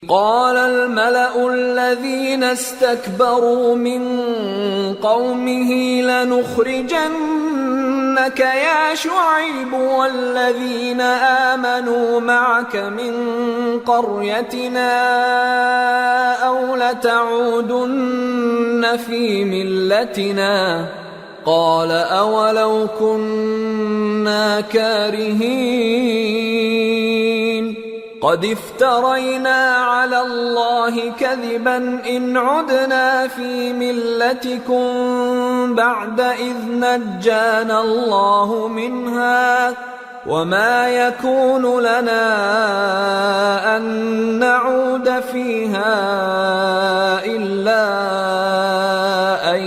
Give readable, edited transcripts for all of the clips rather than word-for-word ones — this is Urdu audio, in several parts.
قال الملأ الذين استكبروا من قومه لنخرجنك يا شعيب والذين آمنوا معك من قريتنا أو لتعودن في ملتنا قال أولو كنا كارهين قد افترينا على الله كذبا إن عدنا في ملتكم بعد إذ نجانا الله منها وما يكون لنا أن نعود فيها إلا أن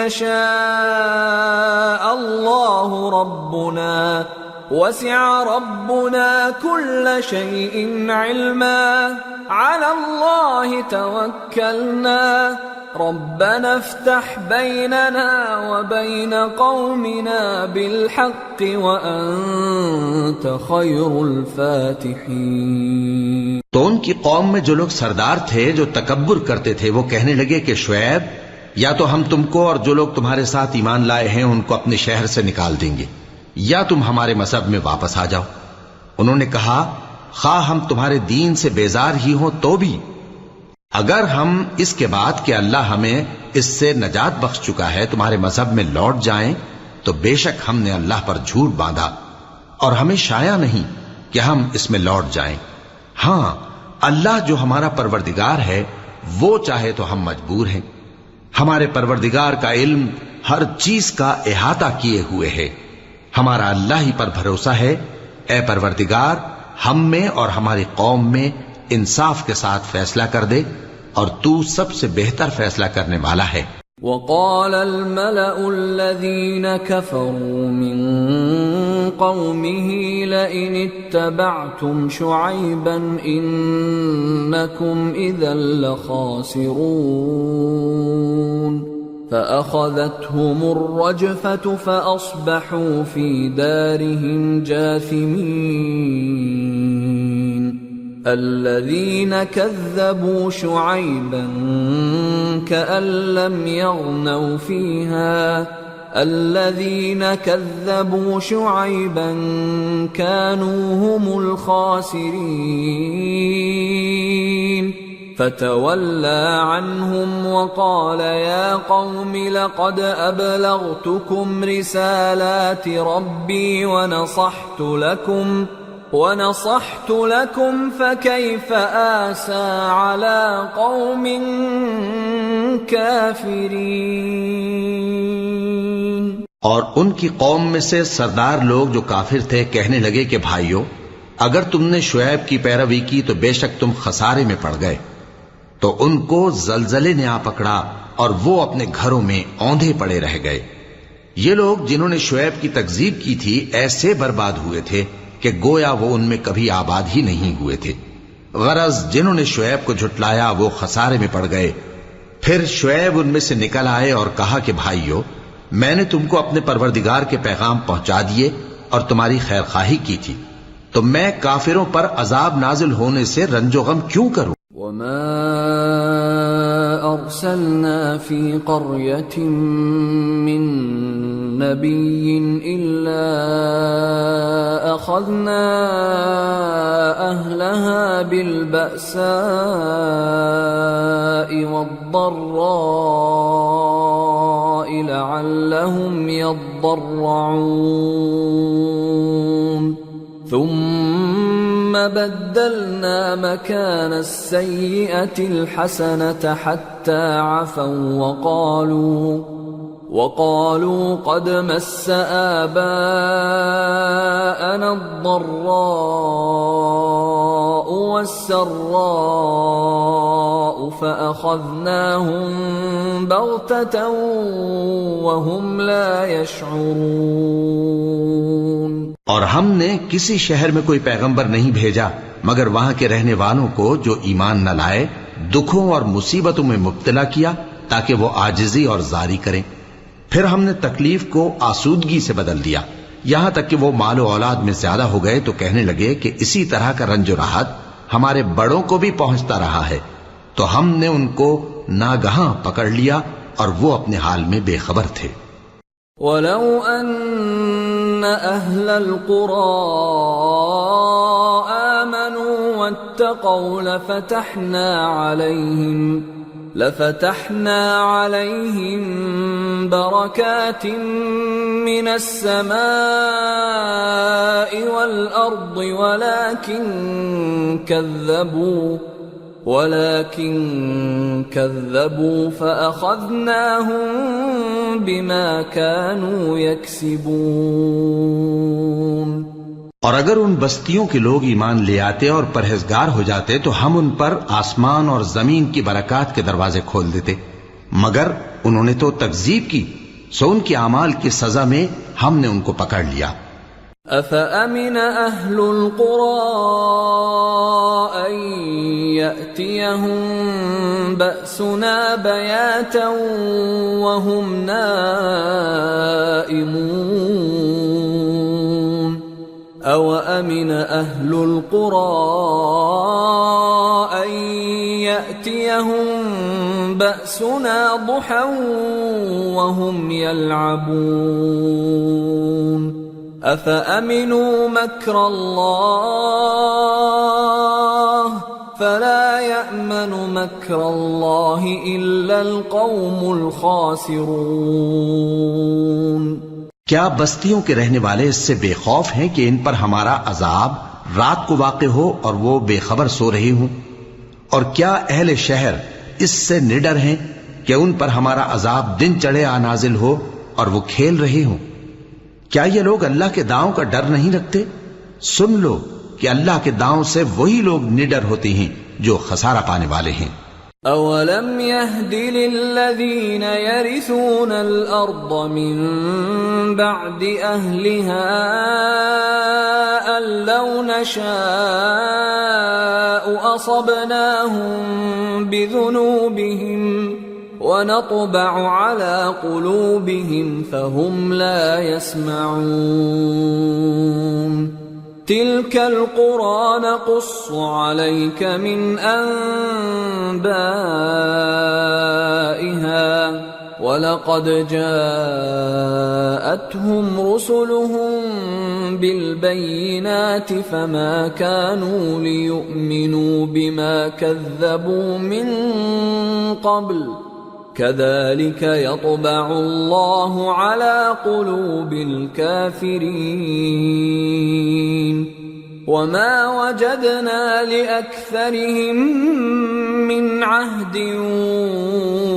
يشاء الله ربنا وسع ربنا كل شيء علما على الله توكلنا ربنا افتح بيننا وبين قومنا بالحق وأنت خير الفاتحين۔ تو ان کی قوم میں جو لوگ سردار تھے جو تکبر کرتے تھے وہ کہنے لگے کہ شعیب یا تو ہم تم کو اور جو لوگ تمہارے ساتھ ایمان لائے ہیں ان کو اپنے شہر سے نکال دیں گے یا تم ہمارے مذہب میں واپس آ جاؤ۔ انہوں نے کہا خواہ ہم تمہارے دین سے بیزار ہی ہوں تو بھی اگر ہم اس کے بعد کہ اللہ ہمیں اس سے نجات بخش چکا ہے تمہارے مذہب میں لوٹ جائیں تو بے شک ہم نے اللہ پر جھوٹ باندھا اور ہمیں شایع نہیں کہ ہم اس میں لوٹ جائیں۔ ہاں اللہ جو ہمارا پروردگار ہے وہ چاہے تو ہم مجبور ہیں۔ ہمارے پروردگار کا علم ہر چیز کا احاطہ کیے ہوئے ہے۔ ہمارا اللہ ہی پر بھروسہ ہے۔ اے پروردگار ہم میں اور ہماری قوم میں انصاف کے ساتھ فیصلہ کر دے اور تو سب سے بہتر فیصلہ کرنے والا ہے۔ وقال الملأ الذين كفروا من قومه لئن اتبعتم شعيبا إنكم إذا لخاسرون فأخذتهم الرجفة فأصبحوا في دارهم جاثمين الذين كذبوا شعيبا كأن لم يغنوا فيها الذين كذبوا شعيبا كانوا هم الخاسرين فتولى عنهم وقال يا قوم لقد أبلغتكم رسالات ربي ونصحت لكم فكيف آسى على قوم كافرين۔ اور ان کی قوم میں سے سردار لوگ جو کافر تھے کہنے لگے کہ بھائیو اگر تم نے شعیب کی پیروی کی تو بے شک تم خسارے میں پڑ گئے۔ تو ان کو زلزلے نے آ پکڑا اور وہ اپنے گھروں میں اوندھے پڑے رہ گئے۔ یہ لوگ جنہوں نے شعیب کی تکذیب کی تھی ایسے برباد ہوئے تھے کہ گویا وہ ان میں کبھی آباد ہی نہیں ہوئے تھے۔ غرض جنہوں نے شعیب کو جھٹلایا وہ خسارے میں پڑ گئے۔ پھر شعیب ان میں سے نکل آئے اور کہا کہ بھائیو میں نے تم کو اپنے پروردگار کے پیغام پہنچا دیے اور تمہاری خیر خواہی کی تھی، تو میں کافروں پر عذاب نازل ہونے سے رنج و غم کیوں کروں؟ وما أرسلنا في قرية من نبي إلا أخذنا أهلها بالبأساء والضراء لعلهم يضرعون ثم بدلنا مكان السيئة الحسنة حتى عفوا وقالوا قد مس آباءنا الضراء والسراء فأخذناهم بغتة وهم لا يشعرون۔ اور ہم نے کسی شہر میں کوئی پیغمبر نہیں بھیجا مگر وہاں کے رہنے والوں کو جو ایمان نہ لائے دکھوں اور مصیبتوں میں مبتلا کیا تاکہ وہ عاجزی اور زاری کریں۔ پھر ہم نے تکلیف کو آسودگی سے بدل دیا یہاں تک کہ وہ مال و اولاد میں زیادہ ہو گئے تو کہنے لگے کہ اسی طرح کا رنج و راحت ہمارے بڑوں کو بھی پہنچتا رہا ہے، تو ہم نے ان کو ناگہاں پکڑ لیا اور وہ اپنے حال میں بے خبر تھے۔ وَلَوْ أَنَّ أَهْلَ الْقُرَىٰ آمَنُوا وَاتَّقَوْا لَفَتَحْنَا عَلَيْهِم بَرَكَاتٍ مِّنَ السَّمَاءِ وَالْأَرْضِ ولكن كذبوا فأخذناهم بما كانوا يكسبون۔ اور اگر ان بستیوں کے لوگ ایمان لے آتے اور پرہیزگار ہو جاتے تو ہم ان پر آسمان اور زمین کی برکات کے دروازے کھول دیتے، مگر انہوں نے تو تکذیب کی، سو ان کے اعمال کی سزا میں ہم نے ان کو پکڑ لیا۔ أَفَأَمِنَ أَهْلُ الْقُرَىٰ أَن يَأْتِيَهُم بَأْسُنَا بَيَاتًا وَهُمْ نَائِمُونَ أَوَأَمِنَ أَهْلُ الْقُرَىٰ أَن يَأْتِيَهُم بَأْسُنَا ضُحًى وَهُمْ يَلْعَبُونَ أَفَأَمِنُوا مَكْرَ اللَّهِ فَلَا يَأْمَنُ مَكْرَ اللَّهِ إِلَّا الْقَوْمُ الْخَاسِرُونَ۔ کیا بستیوں کے رہنے والے اس سے بے خوف ہیں کہ ان پر ہمارا عذاب رات کو واقع ہو اور وہ بے خبر سو رہی ہوں؟ اور کیا اہل شہر اس سے نڈر ہیں کہ ان پر ہمارا عذاب دن چڑھے آ نازل ہو اور وہ کھیل رہے ہوں؟ کیا یہ لوگ اللہ کے داؤں کا ڈر نہیں رکھتے؟ سن لو کہ اللہ کے داؤں سے وہی لوگ نڈر ہوتے ہیں جو خسارہ پانے والے ہیں۔ أَوَلَمْ يَهْدِ لِلَّذِينَ يَرِثُونَ الْأَرْضَ مِن بَعْدِ أَهْلِهَا أَن لَّوْ نَشَاءُ أَصَبْنَاهُم بِذُنُوبِهِمْ وَنَطْبَعُ عَلَى قُلُوبِهِمْ فَهُمْ لَا يَسْمَعُونَ تِلْكَ الْقُرَىٰ نَقُصُّ عَلَيْكَ مِنْ أَنبَائِهَا وَلَقَدْ جَاءَتْهُمْ رُسُلُهُم بِالْبَيِّنَاتِ فَمَا كَانُوا لِيُؤْمِنُوا بِمَا كَذَّبُوا مِن قَبْلُ كَذَلِكَ يَطْبَعُ اللَّهُ عَلَى قُلُوبِ الْكَافِرِينَ وَمَا وَجَدْنَا لِأَكْثَرِهِم مِّنْ عَهْدٍ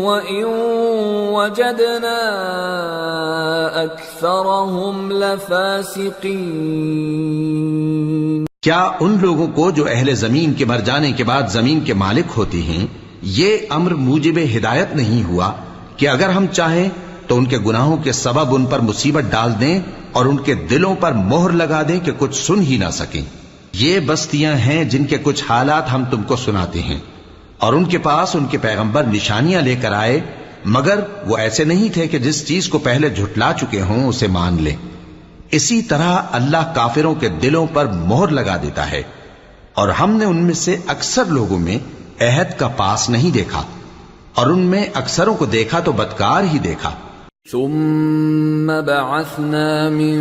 وَإِن وَجَدْنَا أَكْثَرَهُمْ لَفَاسِقِينَ۔ کیا ان لوگوں کو جو اہل زمین کے مر جانے کے بعد زمین کے مالک ہوتے ہیں یہ امر موجب ہدایت نہیں ہوا کہ اگر ہم چاہیں تو ان کے گناہوں کے سبب ان پر مصیبت ڈال دیں اور ان کے دلوں پر مہر لگا دیں کہ کچھ سن ہی نہ سکیں؟ یہ بستیاں ہیں جن کے کچھ حالات ہم تم کو سناتے ہیں، اور ان کے پاس ان کے پیغمبر نشانیاں لے کر آئے، مگر وہ ایسے نہیں تھے کہ جس چیز کو پہلے جھٹلا چکے ہوں اسے مان لیں۔ اسی طرح اللہ کافروں کے دلوں پر مہر لگا دیتا ہے، اور ہم نے ان میں سے اکثر لوگوں میں عہد کا پاس نہیں دیکھا، اور ان میں اکثروں کو دیکھا تو بدکار ہی دیکھا۔ ثم بعثنا من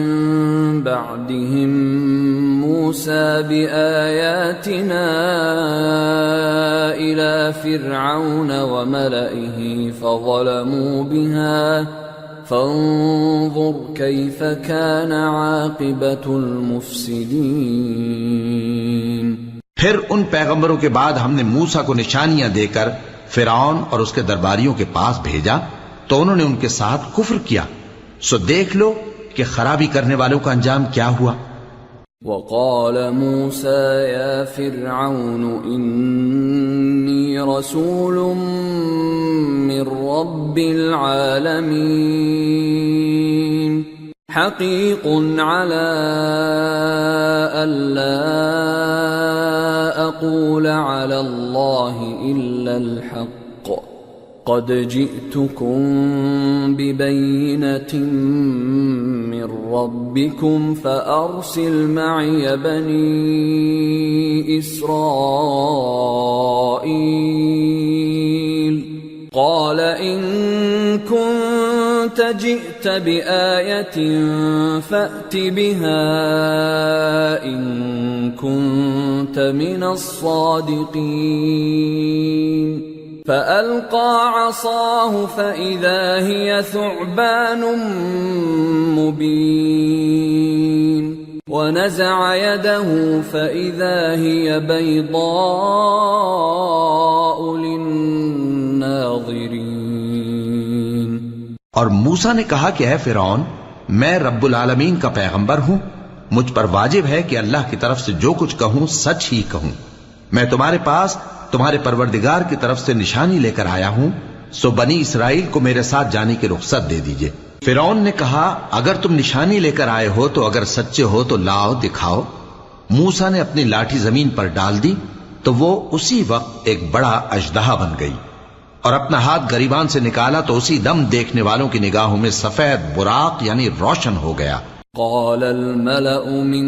بعدهم موسى بآياتنا إلى فرعون وملئه فظلموا بها فانظر كيف كان عاقبة المفسدين۔ پھر ان پیغمبروں کے بعد ہم نے موسیٰ کو نشانیاں دے کر فرعون اور اس کے درباریوں کے پاس بھیجا تو انہوں نے ان کے ساتھ کفر کیا، سو دیکھ لو کہ خرابی کرنے والوں کا انجام کیا ہوا۔ وقال موسى يا فرعون إني رسول من رب العالمين حقيق على ألا أقول على الله إلا الحق قد جئتكم ببينة من ربكم فأرسل معي بني إسرائيل قال إن كنت جئت بآية فأت بها إن كنت من الصادقين فألقى عصاه فإذا هي ثعبان مبين ونزع يده فإذا هي بيضاء للناظرين. اور موسیٰ نے کہا کہ اے فرعون، میں رب العالمین کا پیغمبر ہوں، مجھ پر واجب ہے کہ اللہ کی طرف سے جو کچھ کہوں سچ ہی کہوں. میں تمہارے پاس تمہارے پروردگار کی طرف سے نشانی لے کر آیا ہوں، سو بنی اسرائیل کو میرے ساتھ جانے کی رخصت دے دیجئے. فرعون نے کہا اگر تم نشانی لے کر آئے ہو تو اگر سچے ہو تو لاؤ دکھاؤ. موسیٰ نے اپنی لاٹھی زمین پر ڈال دی تو وہ اسی وقت ایک بڑا اژدہا بن گئی، اور اپنا ہاتھ گریبان سے نکالا تو اسی دم دیکھنے والوں کی نگاہوں میں سفید براق یعنی روشن ہو گیا. قال الملأ من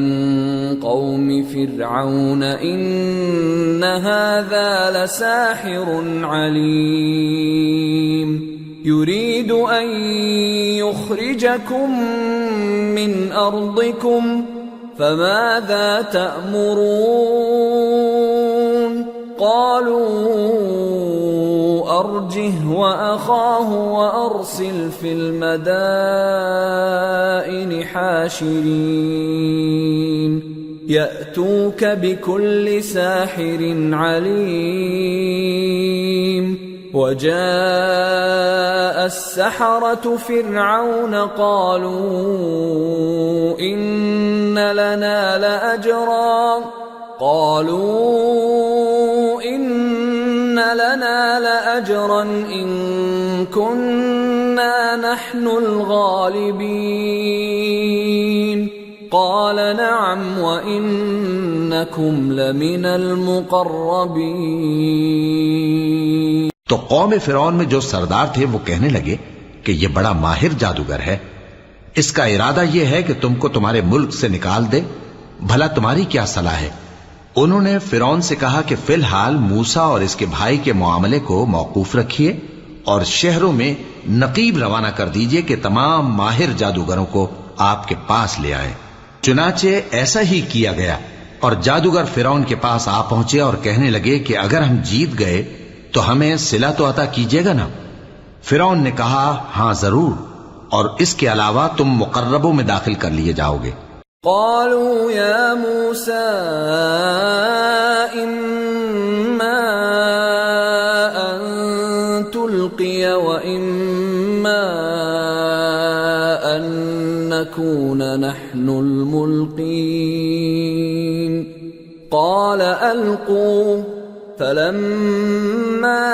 قوم فرعون إن هذا لساحر عليم يريد أن يخرجكم من أرضكم فماذا تأمرون قالوا أرجه وأخاه وأرسل في المدائن حاشرين يأتوك بكل ساحر عليم. وجاء السحرة فرعون قالوا إن لنا لأجرا إن كنا نحن الغالبين قال نعم وإنكم لمن المقربين. تو قوم فرعون میں جو سردار تھے وہ کہنے لگے کہ یہ بڑا ماہر جادوگر ہے، اس کا ارادہ یہ ہے کہ تم کو تمہارے ملک سے نکال دے، بھلا تمہاری کیا صلاح ہے؟ انہوں نے فرعون سے کہا کہ فی الحال موسیٰ اور اس کے بھائی کے معاملے کو موقوف رکھیے اور شہروں میں نقیب روانہ کر دیجئے کہ تمام ماہر جادوگروں کو آپ کے پاس لے آئیں. چنانچہ ایسا ہی کیا گیا، اور جادوگر فرعون کے پاس آ پہنچے اور کہنے لگے کہ اگر ہم جیت گئے تو ہمیں صلہ تو عطا کیجیے گا نا؟ فرعون نے کہا ہاں ضرور، اور اس کے علاوہ تم مقربوں میں داخل کر لیے جاؤ گے. قالوا يا موسى إما أن تلقي وإما أن نكون نحن الملقين قال ألقوا فلما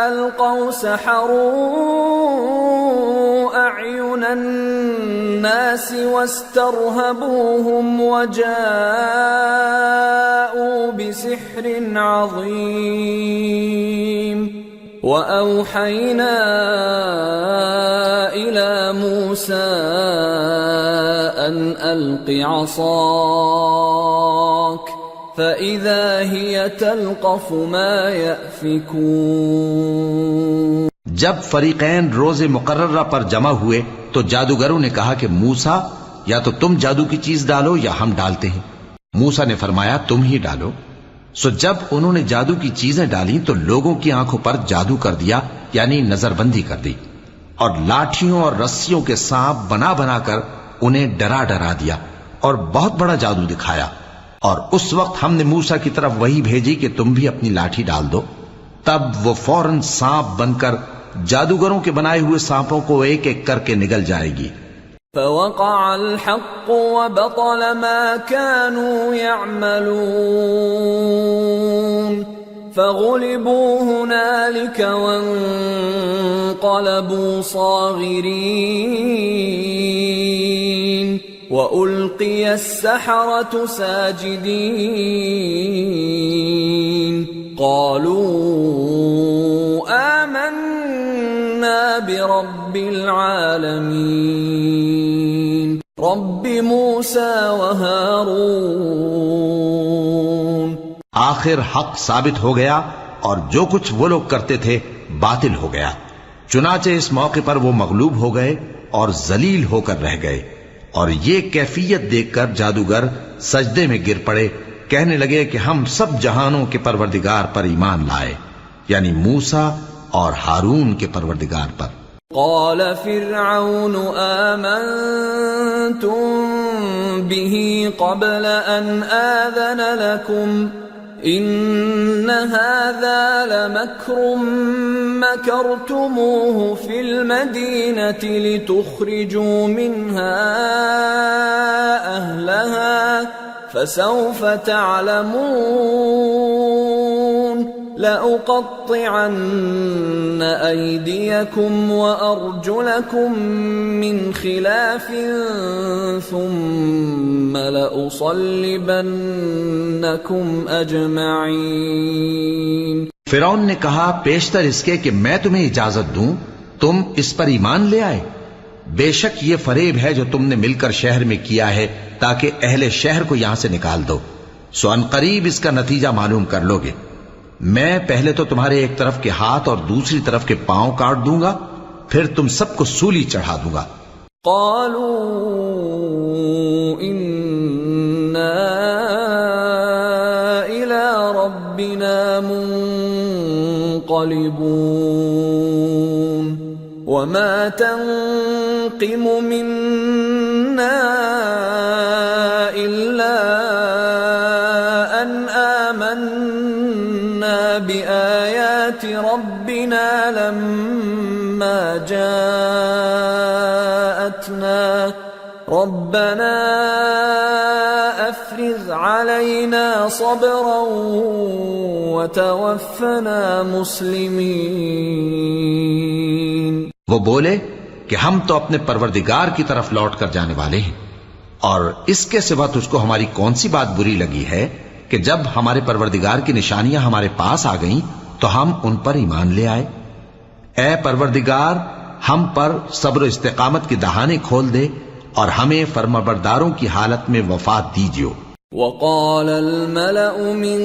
ألقوا سحروا أعين الناس واسترهبوهم وجاءوا بسحر عظيم. وأوحينا إلى موسى أن ألق عصاك فإذا هي تلقف ما يأفكون. جب فریقین روز مقررہ پر جمع ہوئے تو جادوگروں نے کہا کہ موسیٰ یا تو تم جادو کی چیز ڈالو یا ہم ڈالتے ہیں. موسیٰ نے فرمایا تم ہی ڈالو. سو جب انہوں نے جادو کی چیزیں ڈالی تو لوگوں کی آنکھوں پر جادو کر دیا یعنی نظر بندی کر دی، اور لاٹھیوں اور رسیوں کے سانپ بنا بنا کر انہیں ڈرا ڈرا دیا اور بہت بڑا جادو دکھایا. اور اس وقت ہم نے موسیٰ کی طرف وہی بھیجی کہ تم بھی اپنی لاٹھی ڈال دو. تب وہ فوراً سانپ بن کر جادوگروں کے بنائے ہوئے سانپوں کو ایک ایک کر کے نگل جائے گی. فوقع الحق وبطل ما كانوا يعملون فغلبوا هنالك وانقلبوا صاغرين وألقي السحرة ساجدين قالوا رب العالمين رب موسى وهارون. آخر حق ثابت ہو گیا اور جو کچھ وہ لوگ کرتے تھے باطل ہو گیا. چنانچہ اس موقع پر وہ مغلوب ہو گئے اور ذلیل ہو کر رہ گئے، اور یہ کیفیت دیکھ کر جادوگر سجدے میں گر پڑے، کہنے لگے کہ ہم سب جہانوں کے پروردگار پر ایمان لائے، یعنی موسیٰ اور ہارون کے پروردگار پر. قال فرعون آمنتم به قبل ان آذن لكم ان هذا لمكر مكرتموه في المدينة لتخرجوا منها أهلها فسوف تعلمون. لأقطعن أيديكم وأرجلكم من خلاف ثم لأصلبنكم أجمعين. فرعون نے کہا پیشتر اس کے کہ میں تمہیں اجازت دوں تم اس پر ایمان لے آئے. بے شک یہ فریب ہے جو تم نے مل کر شہر میں کیا ہے تاکہ اہل شہر کو یہاں سے نکال دو، سو ان قریب اس کا نتیجہ معلوم کر لو گے. میں پہلے تو تمہارے ایک طرف کے ہاتھ اور دوسری طرف کے پاؤں کاٹ دوں گا، پھر تم سب کو سولی چڑھا دوں گا. قالوا انا الى ربنا منقلبون وما تنقم منا الا ان آمنا بآيات ربنا لما جاءتنا ربنا افرغ علينا صبرا وتوفنا مسلمين. وہ بولے کہ ہم تو اپنے پروردگار کی طرف لوٹ کر جانے والے ہیں، اور اس کے سوا تجھ کو ہماری کون سی بات بری لگی ہے کہ جب ہمارے پروردگار کی نشانیاں ہمارے پاس آ گئیں تو ہم ان پر ایمان لے آئے. اے پروردگار ہم پر صبر و استقامت کی دہانے کھول دے اور ہمیں فرمانبرداروں کی حالت میں وفات دیجیو. وقال الملأ من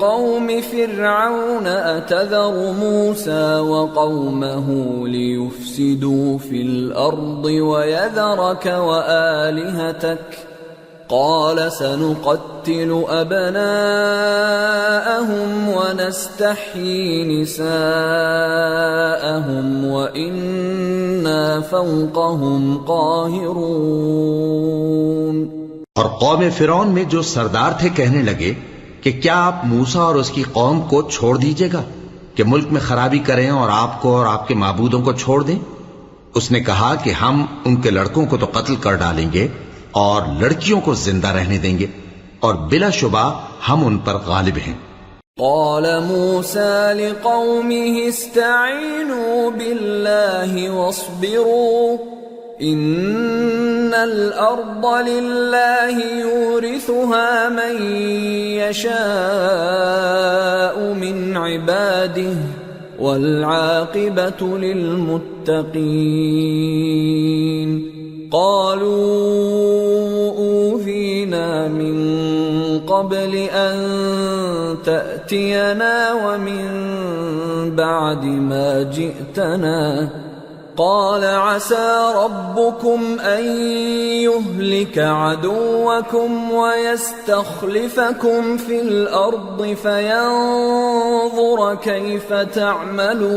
قوم فرعون أتذر موسى وقومه ليفسدوا في الأرض ويذرك وآلهتك قال سنقتل أبناءهم ونستحيي نساءهم وإنا فوقهم قاهرون. اور قوم فرعون میں جو سردار تھے کہنے لگے کہ کیا آپ موسیٰ اور اس کی قوم کو چھوڑ دیجیے گا کہ ملک میں خرابی کریں اور آپ کو اور آپ کے معبودوں کو چھوڑ دیں؟ اس نے کہا کہ ہم ان کے لڑکوں کو تو قتل کر ڈالیں گے اور لڑکیوں کو زندہ رہنے دیں گے، اور بلا شبہ ہم ان پر غالب ہیں. قال موسى لقومه استعينوا بالله واصبروا ان الارض لله يورثها من يشاء من عباده والعاقبة للمتقين. قالوا أوذينا من قبل أن تأتينا ومن بعد ما جئتنا قال عسى ربكم أن يهلك عدوكم ويستخلفكم في الأرض فينظر كيف تعملون.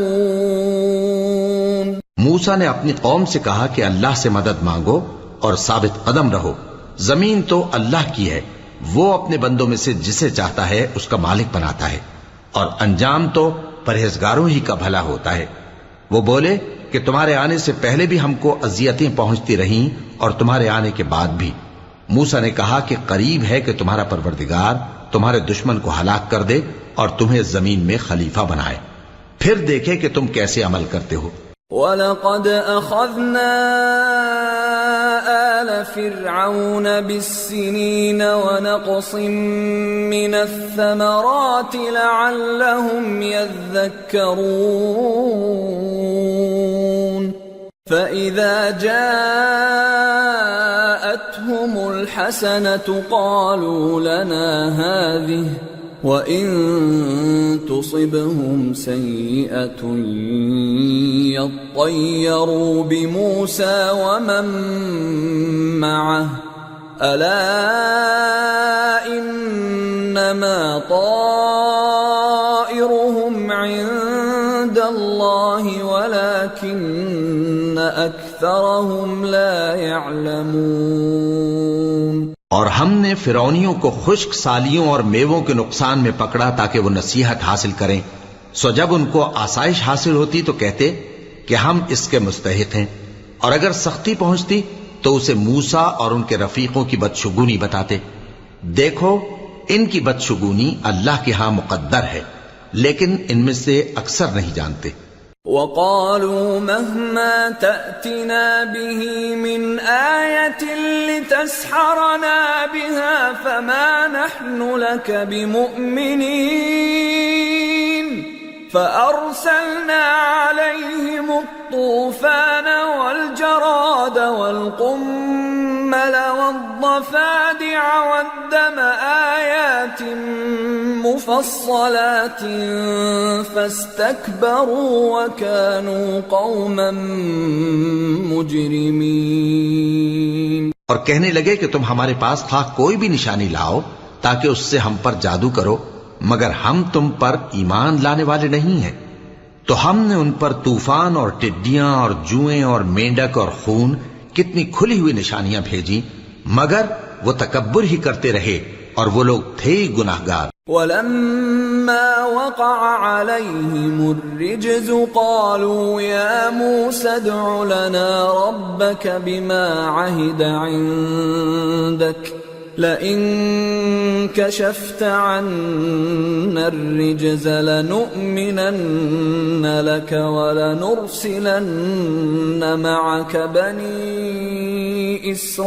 موسیٰ نے اپنی قوم سے کہا کہ اللہ سے مدد مانگو اور ثابت قدم رہو. زمین تو اللہ کی ہے، وہ اپنے بندوں میں سے جسے چاہتا ہے اس کا مالک بناتا ہے، اور انجام تو پرہیزگاروں ہی کا بھلا ہوتا ہے. وہ بولے کہ تمہارے آنے سے پہلے بھی ہم کو اذیتیں پہنچتی رہیں اور تمہارے آنے کے بعد بھی. موسیٰ نے کہا کہ قریب ہے کہ تمہارا پروردگار تمہارے دشمن کو ہلاک کر دے اور تمہیں زمین میں خلیفہ بنائے، پھر دیکھے کہ تم کیسے عمل کرتے ہو. وَلَقَدْ أَخَذْنَا آلَ فِرْعَوْنَ بِالسِّنِينَ وَنَقْصٍ مِّنَ الثَّمَرَاتِ لَعَلَّهُمْ يَذَّكَّرُونَ. فَإِذَا جَاءَتْهُمُ الْحَسَنَةُ قَالُوا لَنَا هَذِهِ وَإِن تُصِبْهُمْ سَيِّئَةٌ يَطَّيَّرُوا بِمُوسَى وَمَن مَّعَهُ أَلَا إِنَّمَا طَائِرُهُمْ عِندَ اللَّهِ وَلَكِنَّ أَكْثَرَهُمْ لَا يَعْلَمُونَ۔ اور ہم نے فرعونیوں کو خشک سالیوں اور میووں کے نقصان میں پکڑا تاکہ وہ نصیحت حاصل کریں، سو جب ان کو آسائش حاصل ہوتی تو کہتے کہ ہم اس کے مستحق ہیں، اور اگر سختی پہنچتی تو اسے موسیٰ اور ان کے رفیقوں کی بدشگونی بتاتے۔ دیکھو ان کی بدشگونی اللہ کے ہاں مقدر ہے، لیکن ان میں سے اکثر نہیں جانتے۔ وَقَالُوا مَهْمَا تَأْتِنَا بِهِ مِنْ آيَةٍ لِتَسْحَرَنَا بِهَا فَمَا نَحْنُ لَكَ بِمُؤْمِنِينَ فَأَرْسَلْنَا عَلَيْهِمُ الطُّوفَانَ وَالْجَرَادَ وَالْقُمَّلَ وَالضَّفَادِعَ وَالدَّمَ آيَاتٍ مُفَصَّلَاتٍ فَاسْتَكْبَرُوا وَكَانُوا قَوْمًا مُجْرِمِينَ۔ اور کہنے لگے کہ تم ہمارے پاس خواہ کوئی بھی نشانی لاؤ تاکہ اس سے ہم پر جادو کرو، مگر ہم تم پر ایمان لانے والے نہیں ہیں۔ تو ہم نے ان پر طوفان اور ٹڈیاں اور جوئیں اور مینڈک اور خون کتنی کھلی ہوئی نشانیاں بھیجی، مگر وہ تکبر ہی کرتے رہے اور وہ لوگ تھے گناہگار۔ وَلَمَّا وَقَعَ عَلَيْهِمُ الرِّجْزُ قَالُوا يَا مُوسَى ادْعُ لَنَا رَبَّكَ بِمَا عَهِدَ عِندَكَ لَئِن كَشَفْتَ عَنَّا الرِّجْزَ لَنُؤْمِنَنَّ لَكَ وَلَنُرْسِلَنَّ مَعَكَ بَنِي إِسْرَائِيلَ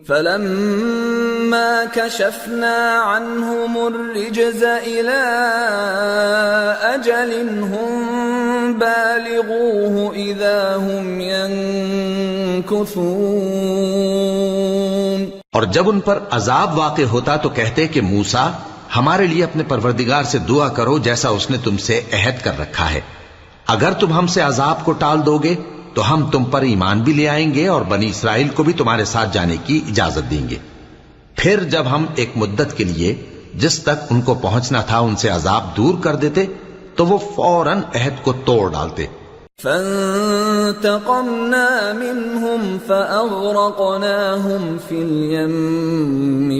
فَلَمَّا كَشَفْنَا عَنْهُمُ الرِّجْزَ إِلَى أَجَلٍ هُمْ بَالِغُوهُ إِذَا هُمْ يَنكُثُونَ۔ اور جب ان پر عذاب واقع ہوتا تو کہتے کہ موسیٰ ہمارے لیے اپنے پروردگار سے دعا کرو جیسا اس نے تم سے عہد کر رکھا ہے، اگر تم ہم سے عذاب کو ٹال دو گے تو ہم تم پر ایمان بھی لے آئیں گے اور بنی اسرائیل کو بھی تمہارے ساتھ جانے کی اجازت دیں گے۔ پھر جب ہم ایک مدت کے لیے جس تک ان کو پہنچنا تھا ان سے عذاب دور کر دیتے تو وہ فوراً عہد کو توڑ ڈالتے۔ فَانْتَقَمْنَا مِنْهُمْ فَأَغْرَقْنَاهُمْ فِي الْيَمِّ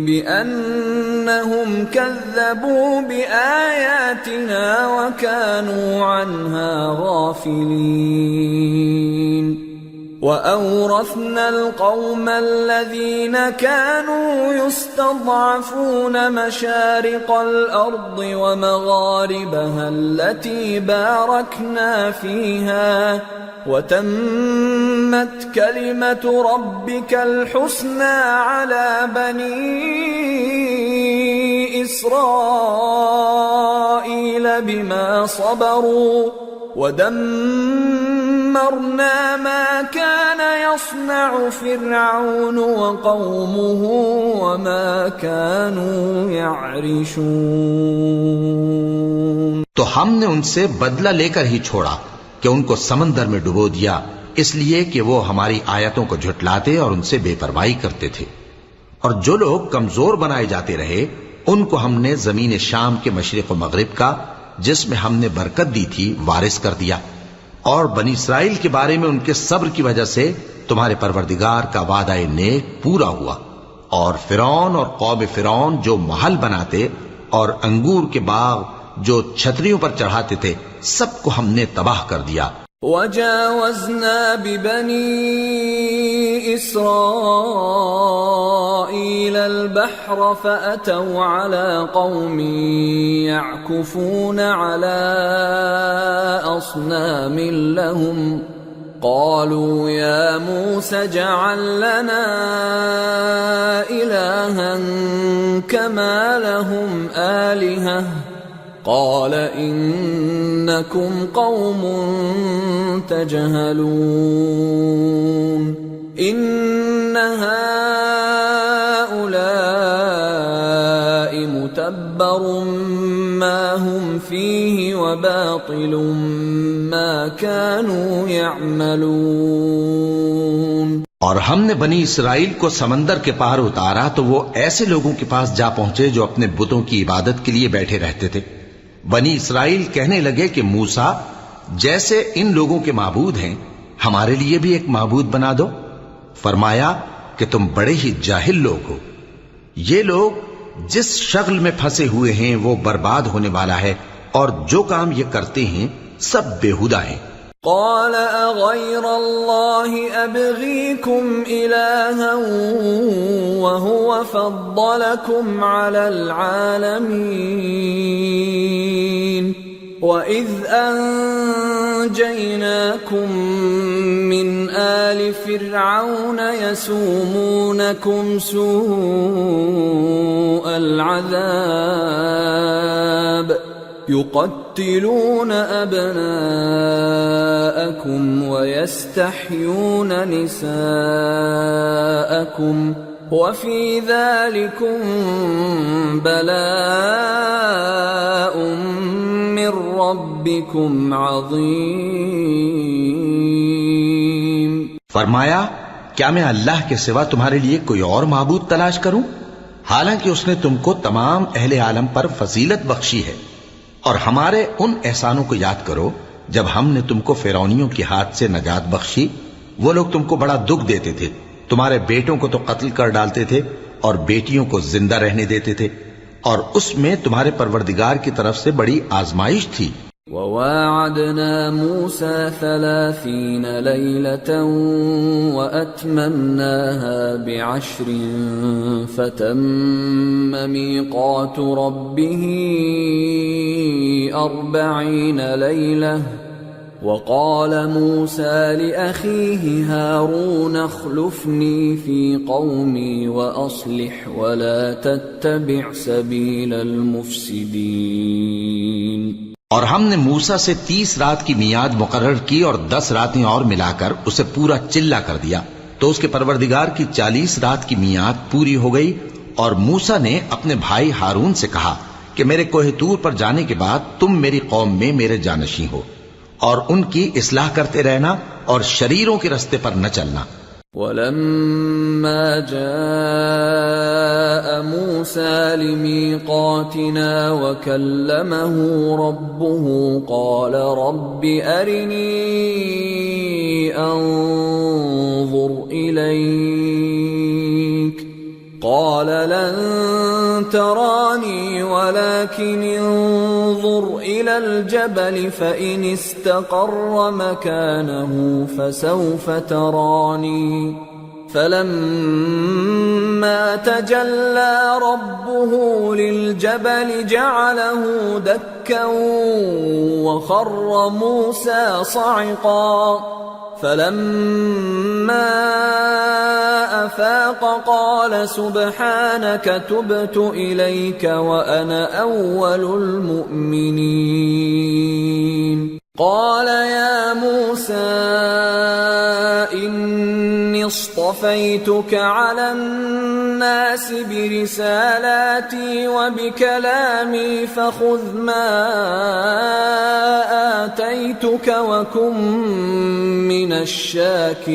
بِأَنَّهُمْ كَذَّبُوا بِآيَاتِنَا وَكَانُوا عَنْهَا غَافِلِينَ۔ وَأَوْرَثْنَا الْقَوْمَ الَّذِينَ كَانُوا يُسْتَضْعَفُونَ مَشَارِقَ الْأَرْضِ وَمَغَارِبَهَا الَّتِي بَارَكْنَا فِيهَا وَتَمَّتْ كَلِمَةُ رَبِّكَ الْحُسْنَى عَلَى بَنِي إِسْرَائِيلَ بِمَا صَبَرُوا وَدَمَّرْنَا مَا كَانَ يَصْنَعُ فِرْعَوْنُ وَقَوْمُهُ وَمَا كَانُوا يَعْرِشُونَ۔ تو ہم نے ان سے بدلہ لے کر ہی چھوڑا کہ ان کو سمندر میں ڈبو دیا، اس لیے کہ وہ ہماری آیتوں کو جھٹلاتے اور ان سے بے پرواہی کرتے تھے۔ اور جو لوگ کمزور بنائے جاتے رہے ان کو ہم نے زمین شام کے مشرق و مغرب کا جس میں ہم نے برکت دی تھی وارث کر دیا، اور بنی اسرائیل کے بارے میں ان کے صبر کی وجہ سے تمہارے پروردگار کا وعدہ نیک پورا ہوا۔ اور فرعون اور قوم فرعون جو محل بناتے اور انگور کے باغ جو چھتریوں پر چڑھاتے تھے سب کو ہم نے تباہ کر دیا۔ وَجَاوَزْنَا بِبَنِي إِسْرَائِيلَ الْبَحْرَ فَأَتَوْا عَلَى قَوْمٍ يَعْكُفُونَ عَلَى أَصْنَامٍ لَهُمْ قالوا يا موسى اجعل لنا إلها كما لهم آلهة قال إنكم قوم تجهلون إن هؤلاء متبر ما هم فيه وباطل ما كانوا يعملون۔ اور ہم نے بنی اسرائیل کو سمندر کے پار اتارا تو وہ ایسے لوگوں کے پاس جا پہنچے جو اپنے بتوں کی عبادت کے لیے بیٹھے رہتے تھے۔ بنی اسرائیل کہنے لگے کہ موسیٰ جیسے ان لوگوں کے معبود ہیں ہمارے لیے بھی ایک معبود بنا دو۔ فرمایا کہ تم بڑے ہی جاہل لوگ ہو، یہ لوگ جس شغل میں پھنسے ہوئے ہیں وہ برباد ہونے والا ہے، اور جو کام یہ کرتے ہیں سب بیہودہ ہیں۔ قال اغير الله ابغيكم الها وهو فضلكم على العالمين واذ انجيناكم من آل فرعون يسومونكم سوء العذاب يقتلون أبناءكم ويستحيون نساءكم وفي ذلكم بلاء من ربكم عظيم۔ فرمایا کیا میں اللہ کے سوا تمہارے لیے کوئی اور معبود تلاش کروں، حالانکہ اس نے تم کو تمام اہل عالم پر فضیلت بخشی ہے۔ اور ہمارے ان احسانوں کو یاد کرو جب ہم نے تم کو فرعونیوں کے ہاتھ سے نجات بخشی۔ وہ لوگ تم کو بڑا دکھ دیتے تھے، تمہارے بیٹوں کو تو قتل کر ڈالتے تھے اور بیٹیوں کو زندہ رہنے دیتے تھے، اور اس میں تمہارے پروردگار کی طرف سے بڑی آزمائش تھی۔ وواعدنا موسى 30 ليلة وأتممناها ب10 فتم ميقات ربه 40 ليلة وقال موسى لأخيه هارون اخلفني في قومي وأصلح ولا تتبع سبيل المفسدين۔ اور ہم نے موسیٰ سے 30 رات کی میعاد مقرر کی اور 10 راتیں اور ملا کر اسے پورا چلہ کر دیا، تو اس کے پروردگار کی 40 رات کی میعاد پوری ہو گئی۔ اور موسیٰ نے اپنے بھائی ہارون سے کہا کہ میرے کوہ طور پر جانے کے بعد تم میری قوم میں میرے جانشین ہو، اور ان کی اصلاح کرتے رہنا اور شریروں کے رستے پر نہ چلنا۔ وَلَمَّا جَاءَ مُوسَى لِمِيقَاتِنَا وَكَلَّمَهُ رَبُّهُ قَالَ رَبِّ أَرِنِي أَنظُرْ إِلَيْكَ قَالَ لَن تَرَانِي وَلَكِنِ انظُرْ إِلَى الْجَبَلِ فَإِنِ اسْتَقَرَّ مَكَانَهُ فَسَوْفَ تَرَانِي فَلَمَّا تَجَلَّى رَبُّهُ لِلْجَبَلِ جَعَلَهُ دَكًّا وَخَرَّ مُوسَى صَعِقًا فَلَمَّا أَفَاقَ قَالَ سُبْحَانَكَ تُبْتُ إِلَيْكَ وَأَنَا أَوَّلُ الْمُؤْمِنِينَ۔ قَالَ يَا مُوسَى إِنِّي اصْطَفَيْتُكَ عَلَى النَّاسِ بِرِسَالَاتِي وَبِكَلَامِي فَخُذْ مَا آتَيْتُكَ وَكُن مِّنَ الشَّاكِرِينَ۔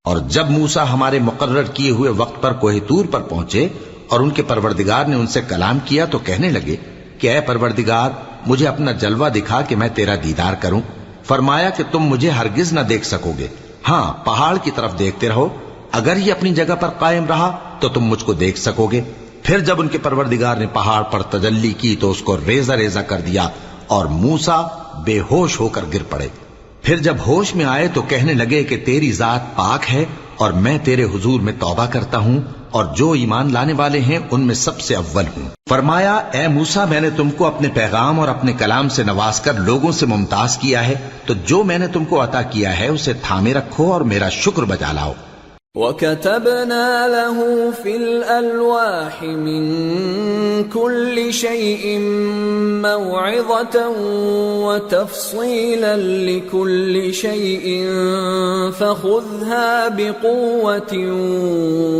اور جب موسیٰ ہمارے مقرر کیے ہوئے وقت پر کوہ طور پر پہنچے اور ان کے پروردگار نے ان سے کلام کیا تو کہنے لگے کہ اے پروردگار مجھے اپنا جلوہ دکھا کہ میں تیرا دیدار کروں۔ فرمایا کہ تم مجھے ہرگز نہ دیکھ سکو گے، ہاں پہاڑ کی طرف دیکھتے رہو، اگر یہ اپنی جگہ پر قائم رہا تو تم مجھ کو دیکھ سکو گے۔ پھر جب ان کے پروردگار نے پہاڑ پر تجلی کی تو اس کو ریزہ ریزہ کر دیا اور موسیٰ بے ہوش ہو کر گر پڑے۔ پھر جب ہوش میں آئے تو کہنے لگے کہ تیری ذات پاک ہے اور میں تیرے حضور میں توبہ کرتا ہوں اور جو ایمان لانے والے ہیں ان میں سب سے اول ہوں۔ فرمایا اے موسیٰ، میں نے تم کو اپنے پیغام اور اپنے کلام سے نواز کر لوگوں سے ممتاز کیا ہے، تو جو میں نے تم کو عطا کیا ہے اسے تھامے رکھو اور میرا شکر بجا لاؤ۔ وَكَتَبْنَا لَهُ فِي الْأَلْوَاحِ مِنْ كُلِّ شَيْءٍ مَوْعِظَةً وَتَفْصِيلًا لِكُلِّ شَيْءٍ فَخُذْهَا بِقُوَّةٍ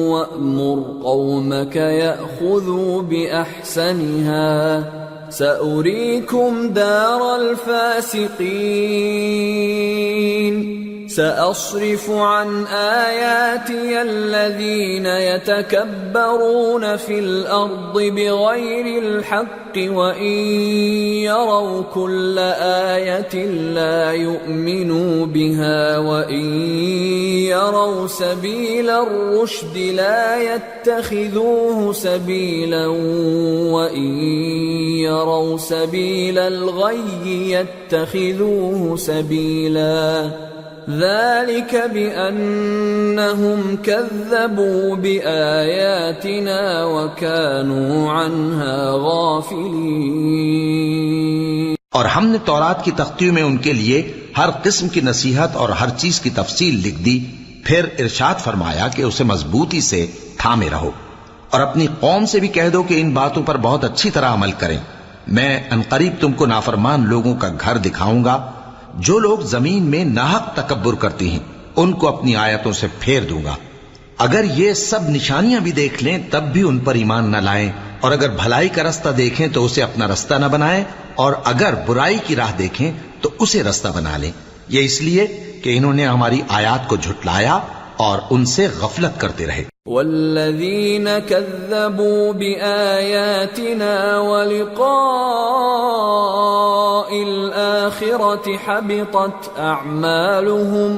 وَأْمُرْ قَوْمَكَ يَأْخُذُوا بِأَحْسَنِهَا سَأُرِيكُمْ دَارَ الْفَاسِقِينَ سأصرف عن آياتي الذين يتكبرون في الأرض بغير الحق وإن يروا كل آية لا يؤمنوا بها وإن يروا سبيل الرشد لا يتخذوه سبيلا وإن يروا سبيل الغي يتخذوه سبيلا ذلك بأنهم كذبوا بآياتنا وكانوا عنها غافلين۔ اور ہم نے تورات کی تختیوں میں ان کے لیے ہر قسم کی نصیحت اور ہر چیز کی تفصیل لکھ دی، پھر ارشاد فرمایا کہ اسے مضبوطی سے تھامے رہو اور اپنی قوم سے بھی کہہ دو کہ ان باتوں پر بہت اچھی طرح عمل کریں۔ میں عنقریب تم کو نافرمان لوگوں کا گھر دکھاؤں گا۔ جو لوگ زمین میں ناحق تکبر کرتی ہیں ان کو اپنی آیتوں سے پھیر دوں گا۔ اگر یہ سب نشانیاں بھی دیکھ لیں تب بھی ان پر ایمان نہ لائیں، اور اگر بھلائی کا رستہ دیکھیں تو اسے اپنا رستہ نہ بنائیں، اور اگر برائی کی راہ دیکھیں تو اسے رستہ بنا لیں۔ یہ اس لیے کہ انہوں نے ہماری آیات کو جھٹلایا اور ان سے غفلت کرتے رہے۔ والذین کذبوا بآیاتنا ولقاء الآخرة حبطت اعمالهم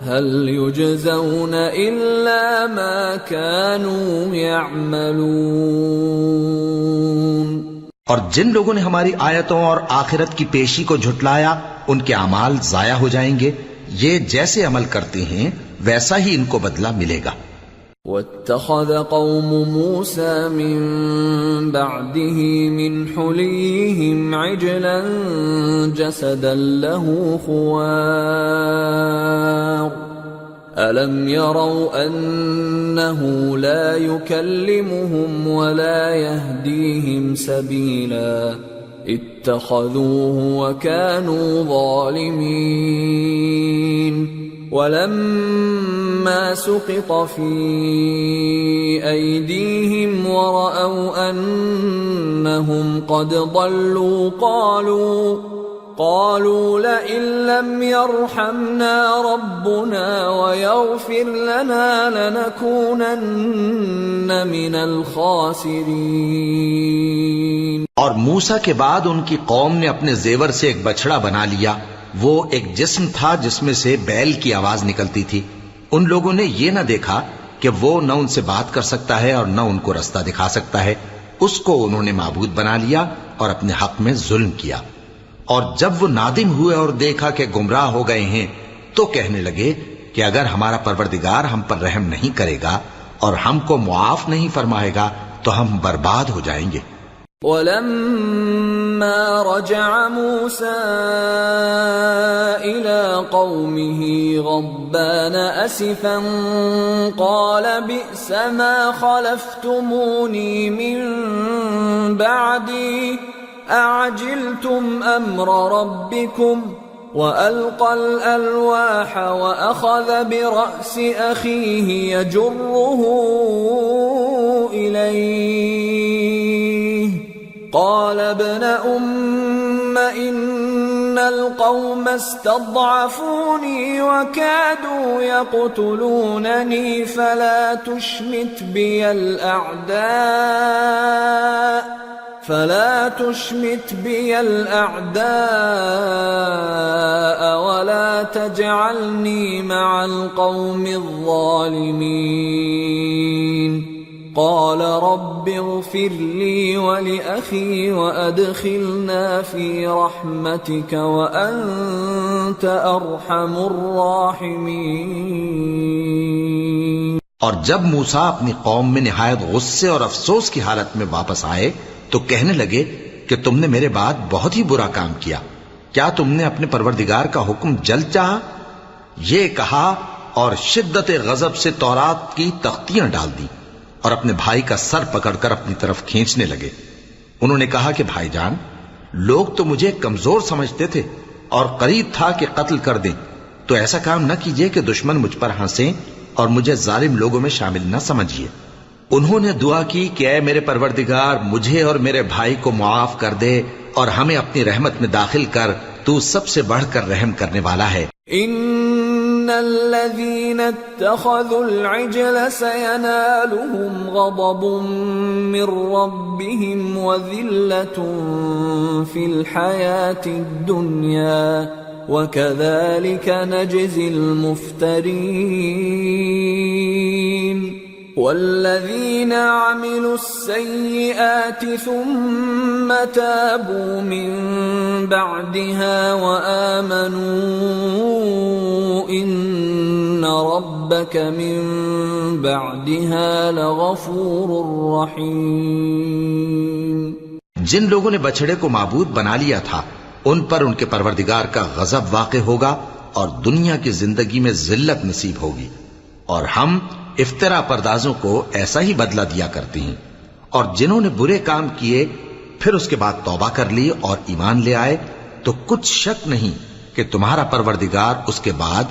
هل يجزون الا ما كانوا يعملون۔ اور جن لوگوں نے ہماری آیتوں اور آخرت کی پیشی کو جھٹلایا ان کے اعمال ضائع ہو جائیں گے، یہ جیسے عمل کرتے ہیں ویسا ہی ان کو بدلہ ملے گا۔ وَاتَّخَذَ قَوْمُ مُوسَى مِن بَعْدِهِ مِنْ حُلِيِّهِمْ عِجْلًا جَسَدًا لَهُ خُوَارٌ أَلَمْ يَرَوْا أَنَّهُ لَا يُكَلِّمُهُمْ وَلَا يَهْدِيهِمْ سَبِيلًا اتَّخَذُوهُ وَكَانُوا ظَالِمِينَ۔ وَلَمَّا سُقِطَ فِي أَيْدِيهِمْ وَرَأَوْا أَنَّهُمْ قَدْ ضَلُّوا قَالُوا لَئِن لَّمْ يَرْحَمْنَا رَبُّنَا وَيَغْفِرْ لَنَا لَنَكُونَنَّ مِنَ الْخَاسِرِينَ۔ اور موسیٰ کے بعد ان کی قوم نے اپنے زیور سے ایک بچڑا بنا لیا، وہ ایک جسم تھا جس میں سے بیل کی آواز نکلتی تھی۔ ان لوگوں نے یہ نہ دیکھا کہ وہ نہ ان سے بات کر سکتا ہے اور نہ ان کو رستہ دکھا سکتا ہے، اس کو انہوں نے معبود بنا لیا اور اپنے حق میں ظلم کیا۔ اور جب وہ نادم ہوئے اور دیکھا کہ گمراہ ہو گئے ہیں تو کہنے لگے کہ اگر ہمارا پروردگار ہم پر رحم نہیں کرے گا اور ہم کو معاف نہیں فرمائے گا تو ہم برباد ہو جائیں گے۔ وَلَمَّا رَجَعَ مُوسَى إِلَىٰ قَوْمِهِ غَضْبَانَ أَسِفًا قَالَ بِئْسَ مَا خَلَفْتُمُونِي مِن بَعْدِي أَعَجِلْتُمْ أَمْرَ رَبِّكُمْ وَأَلْقَى الْأَلْوَاحَ وَأَخَذَ بِرَأْسِ أَخِيهِ يَجُرُّهُ إِلَيْهِ قال ابن أم إن القوم استضعفوني وكادوا يقتلونني فلا تشمت بي الأعداء ولا تجعلني مع القوم الظالمين۔ قال رب اغفر لي ولأخي وأدخلنا في رحمتك وأنت أرحم الراحمين۔ اور جب موسیٰ اپنی قوم میں نہایت غصے اور افسوس کی حالت میں واپس آئے تو کہنے لگے کہ تم نے میرے بعد بہت ہی برا کام کیا، کیا تم نے اپنے پروردگار کا حکم جلد چاہا؟ یہ کہا اور شدت غضب سے تورات کی تختیاں ڈال دی اور اپنے بھائی کا سر پکڑ کر اپنی طرف کھینچنے لگے۔ انہوں نے کہا کہ بھائی جان، لوگ تو مجھے کمزور سمجھتے تھے اور قریب تھا کہ قتل کر دیں، تو ایسا کام نہ کیجیے کہ دشمن مجھ پر ہنسیں اور مجھے ظالم لوگوں میں شامل نہ سمجھیے۔ انہوں نے دعا کی کہ اے میرے پروردگار، مجھے اور میرے بھائی کو معاف کر دے اور ہمیں اپنی رحمت میں داخل کر، تو سب سے بڑھ کر رحم کرنے والا ہے۔ ان الذين اتخذوا العجل سينالهم غضب من ربهم وذلة في الحياة الدنيا وكذلك نجزي المفترين۔ والذين عملوا السيئات ثم تابوا من بعدها وآمنوا إن ربك من بعدها لغفور رحيم۔ جن لوگوں نے بچڑے کو معبود بنا لیا تھا ان پر ان کے پروردگار کا غضب واقع ہوگا اور دنیا کی زندگی میں ذلت نصیب ہوگی، اور ہم افترا پردازوں کو ایسا ہی بدلہ دیا کرتے ہیں۔ اور جنہوں نے برے کام کیے پھر اس کے بعد توبہ کر لی اور ایمان لے آئے تو کچھ شک نہیں کہ تمہارا پروردگار اس کے بعد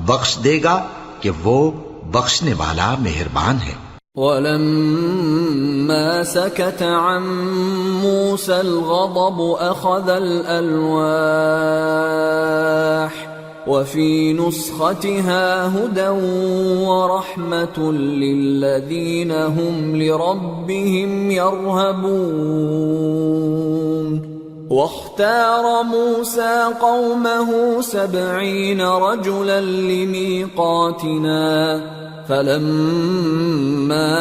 بخش دے گا کہ وہ بخشنے والا مہربان ہے۔ وَلَمَّا سَكَتَ عَن مُوسَى الْغَضَبُ أَخَذَ الْأَلْوَاحَ وفي نسختها هدى ورحمة للذين هم لربهم يرهبون۔ واختار موسى قومه 70 رجلا لميقاتنا فلما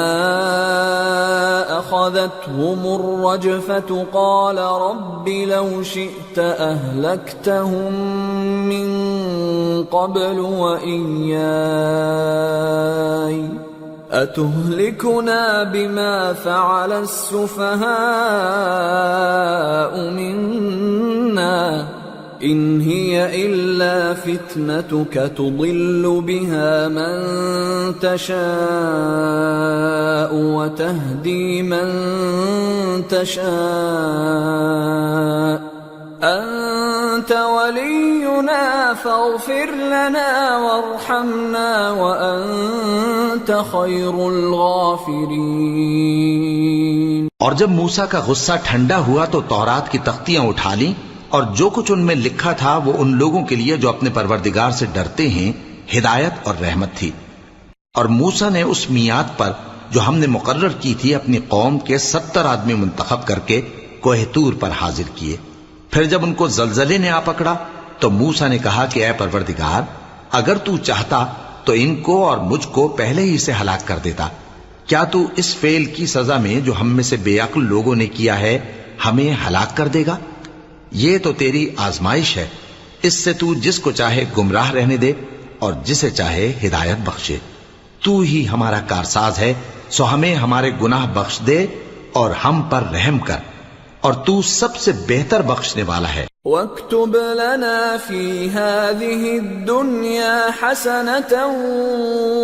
أخذتهم الرجفة قال رب لو شئت أهلكتهم من قبل وإياي أتهلكنا بما فعل السفهاء منا إن هي إلا فتنتك تضل بها من تشاء وتهدي من تشاء أنت ولينا فاغفر لنا وارحمنا وأنت خير الغافرين۔ اور جب موسیٰ کا غصہ ٹھنڈا ہوا تو تورات کی تختیاں اٹھا لیں اور جو کچھ ان میں لکھا تھا وہ ان لوگوں کے لیے جو اپنے پروردگار سے ڈرتے ہیں ہدایت اور رحمت تھی۔ اور موسیٰ نے اس میعاد پر جو ہم نے مقرر کی تھی اپنی قوم کے 70 آدمی منتخب کر کے کوہ طور پر حاضر کیے۔ پھر جب ان کو زلزلے نے آ پکڑا تو موسیٰ نے کہا کہ اے پروردگار، اگر تو چاہتا تو ان کو اور مجھ کو پہلے ہی سے ہلاک کر دیتا۔ کیا تو اس فعل کی سزا میں جو ہم میں سے بے عقل لوگوں نے کیا ہے ہمیں ہلاک کر دے گا؟ یہ تو تیری آزمائش ہے، اس سے تو جس کو چاہے گمراہ رہنے دے اور جسے چاہے ہدایت بخشے۔ تو ہی ہمارا کارساز ہے، سو ہمیں ہمارے گناہ بخش دے اور ہم پر رحم کر، اور تو سب سے بہتر بخشنے والا ہے۔ وَاكْتُبْ لَنَا فِي هَذِهِ الدُّنْيَا حَسَنَةً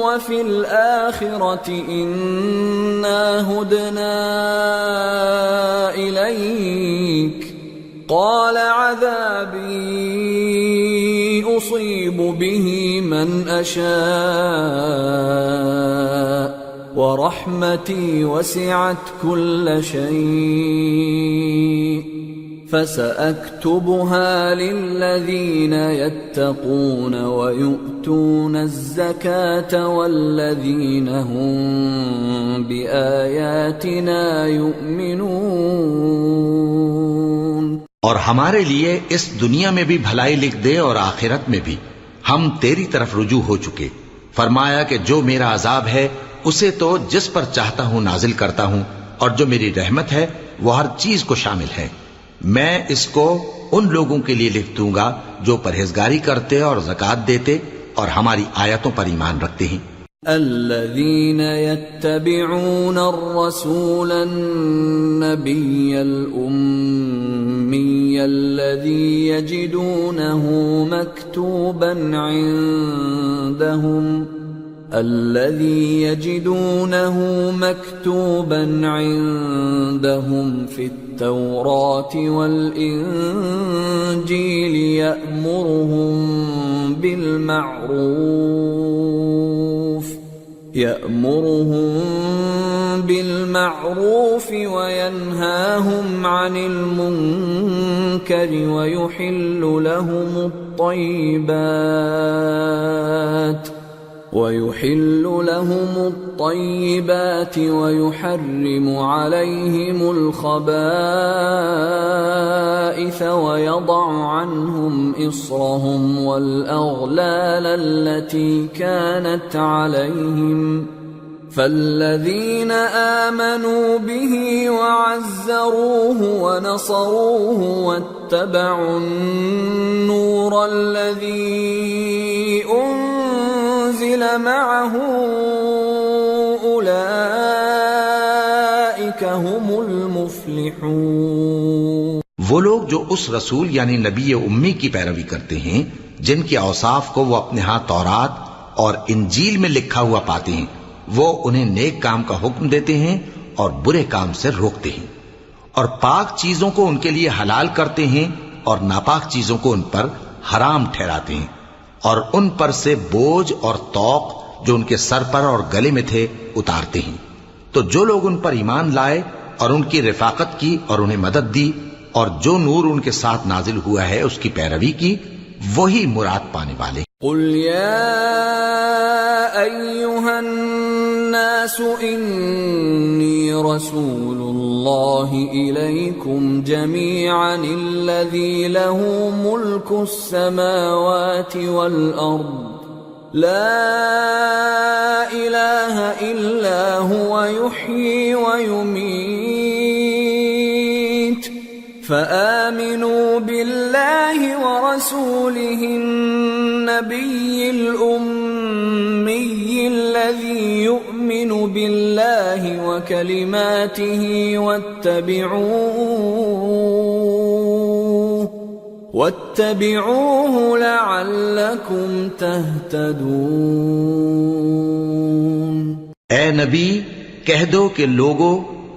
وَفِي الْآخِرَةِ إِنَّا هُدْنَا إِلَيْكَ قَالَ عَذَابِي أُصِيبُ بِهِ مَنْ أَشَاءُ وَرَحْمَتِي وَسِعَتْ كُلَّ شَيْءٍ فَسَأَكْتُبُهَا لِلَّذِينَ يَتَّقُونَ وَيُؤْتُونَ الزَّكَاةَ وَالَّذِينَ هُمْ بِآيَاتِنَا يُؤْمِنُونَ۔ اور ہمارے لیے اس دنیا میں بھی بھلائی لکھ دے اور آخرت میں بھی، ہم تیری طرف رجوع ہو چکے۔ فرمایا کہ جو میرا عذاب ہے اسے تو جس پر چاہتا ہوں نازل کرتا ہوں، اور جو میری رحمت ہے وہ ہر چیز کو شامل ہے۔ میں اس کو ان لوگوں کے لیے لکھ دوں گا جو پرہیزگاری کرتے اور زکات دیتے اور ہماری آیتوں پر ایمان رکھتے ہیں۔ الذين يتبعون الرسول النبي الأمي الذي يجدونه مكتوبا عندهم في التوراة والإنجيل يأمرهم بالمعروف وينهاهم عن المنكر ويحل لهم الطيبات ويحرم عليهم الخبائث ويضع عنهم إصرهم والأغلال التي كانت عليهم فالذين آمنوا به وعزروه ونصروه واتبعوا النور الذي أنزل معه أولئك هم المفلحون۔ وہ لوگ جو اس رسول یعنی نبی امی کی پیروی کرتے ہیں جن کے اوصاف کو وہ اپنے ہاں تورات اور انجیل میں لکھا ہوا پاتے ہیں، وہ انہیں نیک کام کا حکم دیتے ہیں اور برے کام سے روکتے ہیں، اور پاک چیزوں کو ان کے لیے حلال کرتے ہیں اور ناپاک چیزوں کو ان پر حرام ٹھہراتے ہیں، اور ان پر سے بوجھ اور طوق جو ان کے سر پر اور گلے میں تھے اتارتے ہیں۔ تو جو لوگ ان پر ایمان لائے اور ان کی رفاقت کی اور انہیں مدد دی اور جو نور ان کے ساتھ نازل ہوا ہے اس کی پیروی کی، وہی مراد پانے والے۔ قل يا أيها الناس إني رسول الله إليكم جميعا الذي له ملك السماوات والأرض لا إله إلا هو يحيي ويميت فآمنوا بالله ورسوله النبي الأمي الذي يؤمن بالله وكلماته واتبعوه لعلكم تهتدون۔ اے نبی کہہ دو کہ لوگو،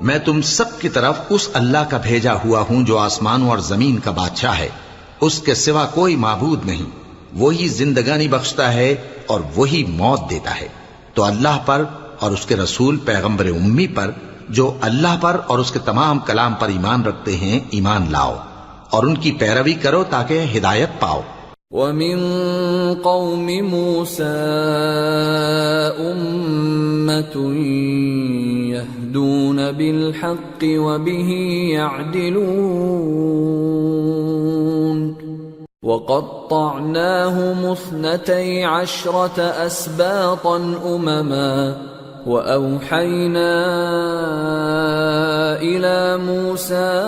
میں تم سب کی طرف اس اللہ کا بھیجا ہوا ہوں جو آسمانوں اور زمین کا بادشاہ ہے، اس کے سوا کوئی معبود نہیں، وہی زندگانی بخشتا ہے اور وہی موت دیتا ہے۔ تو اللہ پر اور اس کے رسول پیغمبر امی پر جو اللہ پر اور اس کے تمام کلام پر ایمان رکھتے ہیں ایمان لاؤ، اور ان کی پیروی کرو تاکہ ہدایت پاؤ۔ وَمِن قَوْمِ مُوسَىٰ أُمَّةٌ يَهْدُونَ بِالْحَقِّ وَبِهِ يَعْدِلُونَ وَقَطَّعْنَاهُمُ 12 أَسْبَاطًا أُمَمًا وَأَوْحَيْنَا إِلَى مُوسَىٰ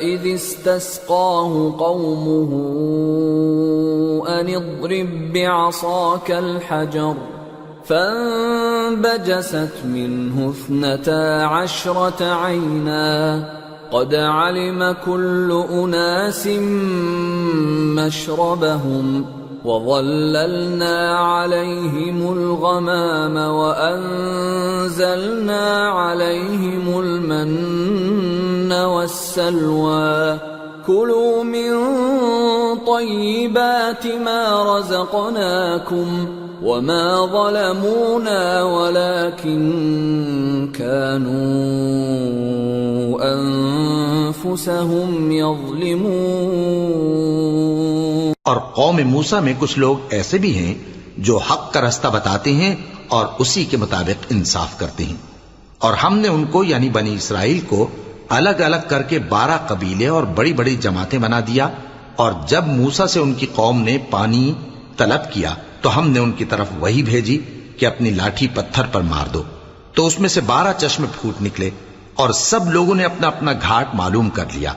إِذِ اسْتَسْقَاهُ قَوْمُهُ أَنِ اضْرِب بِّعَصَاكَ الْحَجَرَ فَانبَجَسَتْ مِنْهُ 12 عَيْنًا قَدْ عَلِمَ كُلُّ أُنَاسٍ مَّشْرَبَهُمْ وَظَلَّلْنَا عَلَيْهِمُ الْغَمَامَ وَأَنزَلْنَا عَلَيْهِمُ الْمَنَّ وَالسَّلْوَىٰ كُلُوا مِن طَيِّبَاتِ مَا رَزَقْنَاكُمْ وَمَا ظَلَمُونَا وَلَٰكِن كَانُوا أَنفُسَهُمْ يَظْلِمُونَ۔ اور قوم موسیٰ میں کچھ لوگ ایسے بھی ہیں جو حق کا رستہ بتاتے ہیں اور اسی کے مطابق انصاف کرتے ہیں، اور ہم نے ان کو یعنی بنی اسرائیل کو الگ الگ کر کے 12 قبیلے اور بڑی بڑی جماعتیں بنا دیا، اور جب موسیٰ سے ان کی قوم نے پانی طلب کیا تو ہم نے ان کی طرف وحی بھیجی کہ اپنی لاٹھی پتھر پر مار دو، تو اس میں سے 12 چشمے پھوٹ نکلے، اور سب لوگوں نے اپنا اپنا گھاٹ معلوم کر لیا،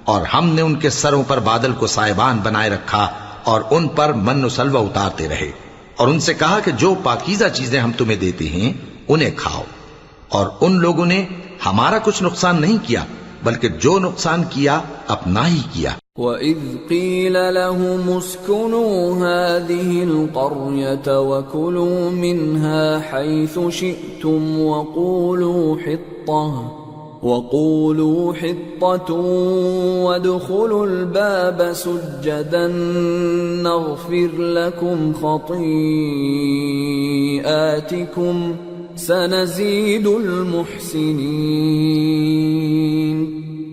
اور ہم نے ان کے سروں پر بادل کو سائبان بنائے رکھا اور ان پر من و سلوہ اتارتے رہے، اور ان سے کہا کہ جو پاکیزہ چیزیں ہم تمہیں دیتے ہیں انہیں کھاؤ۔ اور ان لوگوں نے ہمارا کچھ نقصان نہیں کیا، بلکہ جو نقصان کیا اپنا ہی کیا۔ وَإِذْ قِيلَ لَهُمُ اسْكُنُوا هَٰذِهِ الْقَرْيَةَ وَكُلُوا مِنْهَا حَيْثُ شِئْتُمْ وَقُولُوا حِطَّةٌ وَادْخُلُوا الْبَابَ سُجَّدًا نَغْفِرْ لَكُمْ خَطِيئَاتِكُمْ سَنَزِيدُ الْمُحْسِنِينَ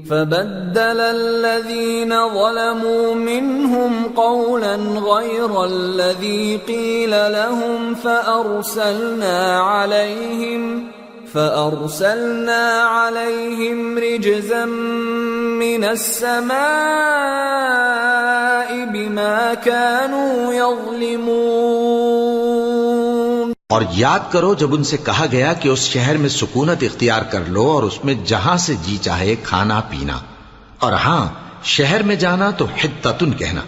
فَبَدَّلَ الَّذِينَ ظَلَمُوا مِنْهُمْ قَوْلًا غَيْرَ الَّذِي قِيلَ لَهُمْ فَأَرْسَلْنَا عَلَيْهِمْ رِجْزًا مِّنَ السَّمَاءِ بِمَا كَانُوا يَظْلِمُونَ۔ اور یاد کرو جب ان سے کہا گیا کہ اس شہر میں سکونت اختیار کر لو اور اس میں جہاں سے جی چاہے کھانا پینا، اور ہاں شہر میں جانا تو حطتن کہنا،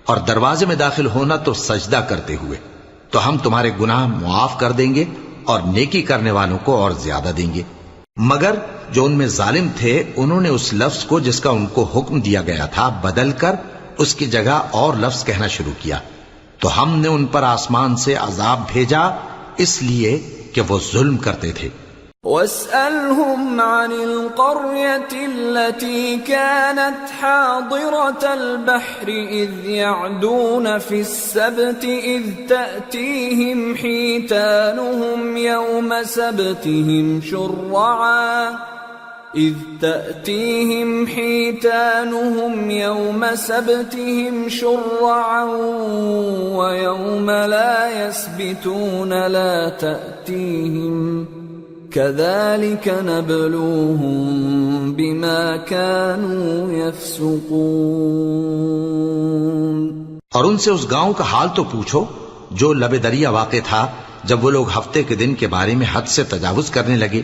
اور دروازے میں داخل ہونا تو سجدہ کرتے ہوئے، تو ہم تمہارے گناہ معاف کر دیں گے اور نیکی کرنے والوں کو اور زیادہ دیں گے۔ مگر جو ان میں ظالم تھے انہوں نے اس لفظ کو جس کا ان کو حکم دیا گیا تھا بدل کر اس کی جگہ اور لفظ کہنا شروع کیا، تو ہم نے ان پر آسمان سے عذاب بھیجا اس لیے کہ وہ ظلم کرتے تھے۔ وَاسْأَلْهُمْ عَنِ الْقَرْيَةِ الَّتِي كَانَتْ حَاضِرَةَ الْبَحْرِ إِذْ يَعْدُونَ فِي السَّبْتِ إِذْ تَأْتِيهِمْ حِيتَانُهُمْ يَوْمَ سَبْتِهِمْ شُرَّعًا وَيَوْمَ لَا يَسْبِتُونَ لَا تَأْتِيهِمْ كَذَلِكَ نَبْلُوهُمْ بِمَا كَانُوا يَفْسُقُونَ۔ اور ان سے اس گاؤں کا حال تو پوچھو جو لب دریا واقع تھا جب وہ لوگ ہفتے کے دن کے بارے میں حد سے تجاوز کرنے لگے،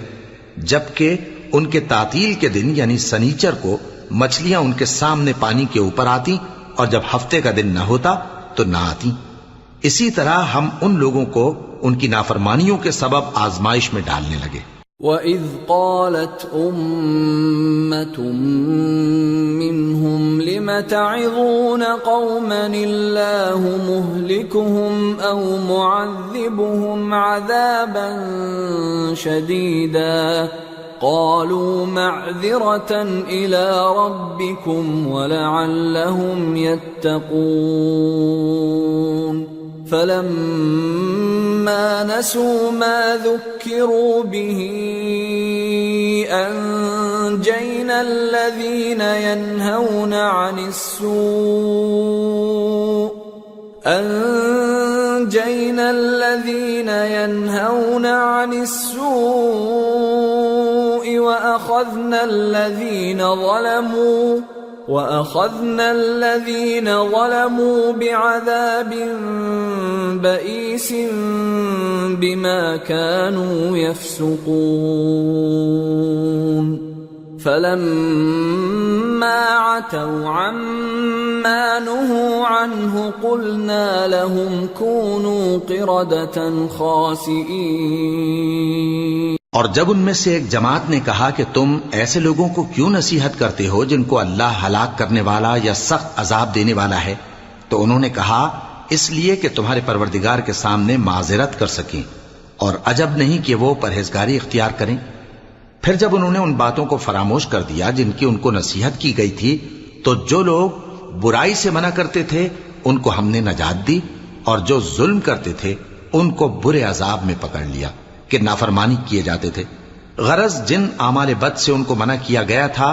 جبکہ ان کے تعطیل کے دن یعنی سنیچر کو مچھلیاں ان کے سامنے پانی کے اوپر آتی اور جب ہفتے کا دن نہ ہوتا تو نہ آتی۔ اسی طرح ہم ان لوگوں کو ان کی نافرمانیوں کے سبب آزمائش میں ڈالنے لگے۔ وَإِذْ قَالَتْ أُمَّةٌ مِّنْهُمْ لِمَ تَعِظُونَ قَوْمًا اللَّهُ مُهْلِكُهُمْ أَوْ مُعَذِّبُهُمْ عَذَابًا شَدِيدًا قَالُوا مَعْذِرَةً إِلَىٰ رَبِّكُمْ وَلَعَلَّهُمْ يَتَّقُونَ فَلَمَّا نَسُوا مَا ذُكِّرُوا بِهِ أَنجَيْنَا الَّذِينَ يَنْهَوْنَ عَنِ السُّوءِ وَأَخَذْنَا الَّذِينَ ظَلَمُوا بِعَذَابٍ بَئِيسٍ بِمَا كَانُوا يَفْسُقُونَ فَلَمَّا عَتَوْا عَمَّا نُهُوا عَنْهُ قُلْنَا لَهُمْ كُونُوا قِرَدَةً خَاسِئِينَ۔ اور جب ان میں سے ایک جماعت نے کہا کہ تم ایسے لوگوں کو کیوں نصیحت کرتے ہو جن کو اللہ ہلاک کرنے والا یا سخت عذاب دینے والا ہے، تو انہوں نے کہا اس لیے کہ تمہارے پروردگار کے سامنے معذرت کر سکیں، اور عجب نہیں کہ وہ پرہیزگاری اختیار کریں۔ پھر جب انہوں نے ان باتوں کو فراموش کر دیا جن کی ان کو نصیحت کی گئی تھی، تو جو لوگ برائی سے منع کرتے تھے ان کو ہم نے نجات دی، اور جو ظلم کرتے تھے ان کو برے عذاب میں پکڑ لیا کہ نافرمانی کیے جاتے تھے۔ غرض جن اعمال بد سے ان کو منع کیا گیا تھا،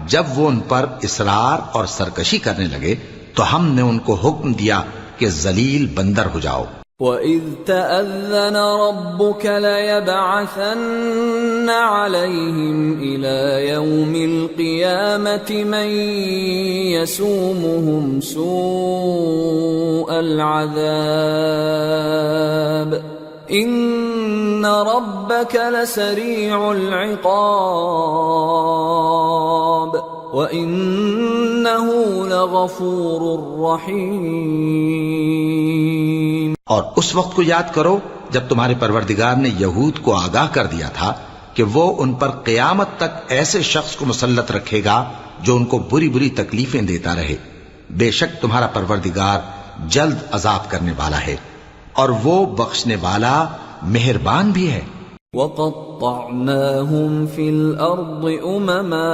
جب وہ ان پر اصرار اور سرکشی کرنے لگے تو ہم نے ان کو حکم دیا کہ ذلیل بندر ہو جاؤ۔ وَإِذْ تَأَذَّنَ رَبُّكَ لَيَبْعَثَنَّ عَلَيْهِمْ إِلَى يَوْمِ الْقِيَامَةِ مَنْ يَسُومُهُمْ سُوءَ الْعَذَابِ ان ربك لسريع العقاب وانه لغفور رحيم۔ اور اس وقت کو یاد کرو جب تمہارے پروردگار نے یہود کو آگاہ کر دیا تھا کہ وہ ان پر قیامت تک ایسے شخص کو مسلط رکھے گا جو ان کو بری بری تکلیفیں دیتا رہے۔ بے شک تمہارا پروردگار جلد عذاب کرنے والا ہے اور وہ بخشنے والا مہربان بھی ہے۔ وَقَطَّعْنَاهُمْ فِي الْأَرْضِ أُمَمًا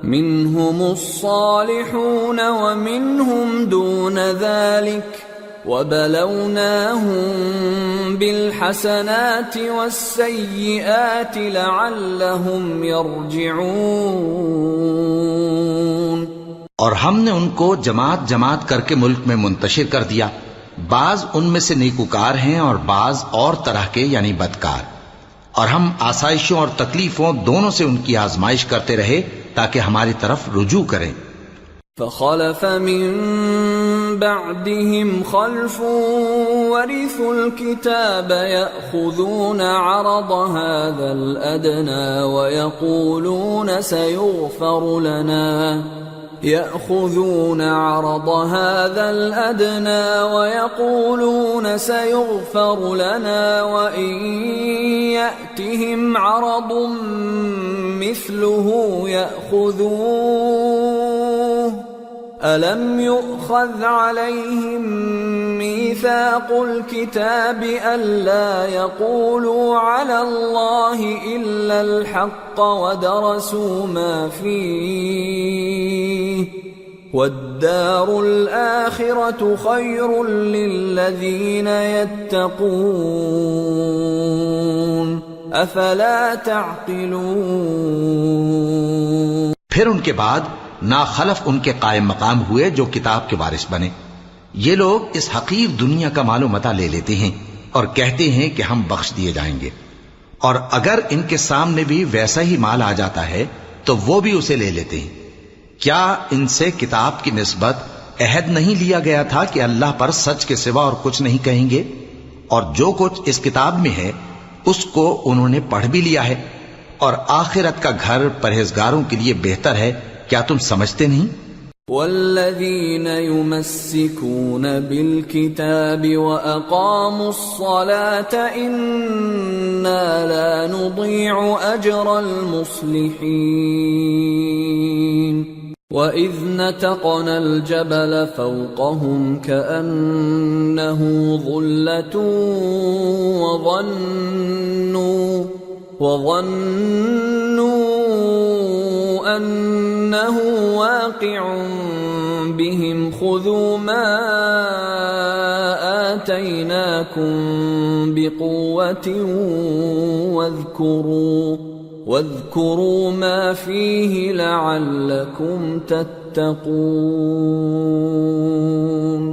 مِّنْهُمُ الصَّالِحُونَ وَمِنْهُمْ دُونَ ذَلِكَ وَبَلَوْنَاهُمْ بِالْحَسَنَاتِ وَالسَّيِّئَاتِ لَعَلَّهُمْ يَرْجِعُونَ۔ اور ہم نے ان کو جماعت جماعت کر کے ملک میں منتشر کر دیا، بعض ان میں سے نیکوکار ہیں اور بعض اور طرح کے یعنی بدکار، اور ہم آسائشوں اور تکلیفوں دونوں سے ان کی آزمائش کرتے رہے تاکہ ہماری طرف رجوع کریں۔ فخلف من بعدهم خلف ورثوا الكتاب يأخذون عرض هذا الأدنى ويقولون سيغفر لنا وإن يأتهم عرض مثله يأخذوه ألم يؤخذ عليهم ميثاق الكتاب ألا يقولوا على الله إلا الحق ودرسوا ما فيه والدار الآخرة خير للذين يتقون أفلا تعقلون۔ پھر ان کے بعد ناخلف ان کے قائم مقام ہوئے جو کتاب کے وارث بنے۔ یہ لوگ اس حقیر دنیا کا مال و متاع لے لیتے ہیں اور کہتے ہیں کہ ہم بخش دیے جائیں گے، اور اگر ان کے سامنے بھی ویسا ہی مال آ جاتا ہے تو وہ بھی اسے لے لیتے ہیں۔ کیا ان سے کتاب کی نسبت عہد نہیں لیا گیا تھا کہ اللہ پر سچ کے سوا اور کچھ نہیں کہیں گے؟ اور جو کچھ اس کتاب میں ہے اس کو انہوں نے پڑھ بھی لیا ہے، اور آخرت کا گھر پرہیزگاروں کے لیے بہتر ہے۔ کیا تم سمجھتے نہیں؟ والذین یمسکون بالکتاب واقاموا الصلاة انا لا نضیع اجر المصلحین وَإِذْ نَتَقْنَا الْجَبَلَ فَوْقَهُمْ كَأَنَّهُ ظُلَّةٌ وَظَنُّوا أَنَّهُ وَاقِعٌ بِهِمْ خُذُوا مَا آتَيْنَاكُمْ بِقُوَّةٍ واذكروا ما فيه لعلكم تتقون۔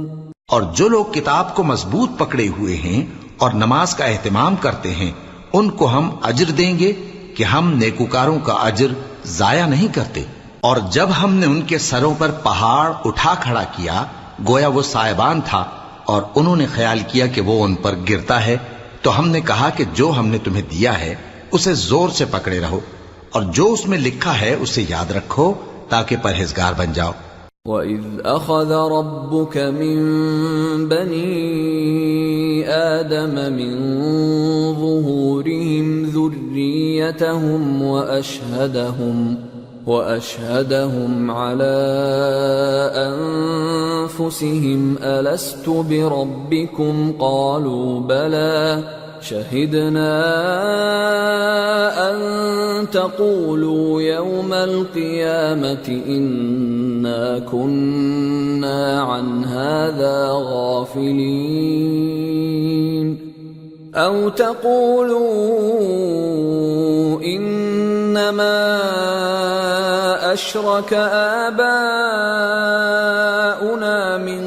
اور جو لوگ کتاب کو مضبوط پکڑے ہوئے ہیں اور نماز کا اہتمام کرتے ہیں ان کو ہم اجر دیں گے کہ ہم نیکوکاروں کا اجر ضائع نہیں کرتے۔ اور جب ہم نے ان کے سروں پر پہاڑ اٹھا کھڑا کیا گویا وہ سائبان تھا، اور انہوں نے خیال کیا کہ وہ ان پر گرتا ہے، تو ہم نے کہا کہ جو ہم نے تمہیں دیا ہے اسے زور سے پکڑے رہو، اور جو اس میں لکھا ہے اسے یاد رکھو تاکہ پرہیزگار بن جاؤ۔ وَإِذْ أَخَذَ رَبُّكَ مِنْ بَنِي آدَمَ مِنْ ظُهُورِهِمْ ذُرِّيَّتَهُمْ وَأَشْهَدَهُمْ عَلَىٰ أَنفُسِهِمْ أَلَسْتُ بِرَبِّكُمْ قَالُوا بَلَىٰ شَهِدْنَا أَن تَقُولُوا يَوْمَ الْقِيَامَةِ إِنَّا كُنَّا عَنْ هَٰذَا غَافِلِينَ أَوْ تَقُولُوا إِنَّمَا أَشْرَكَ آبَاؤُنَا مِن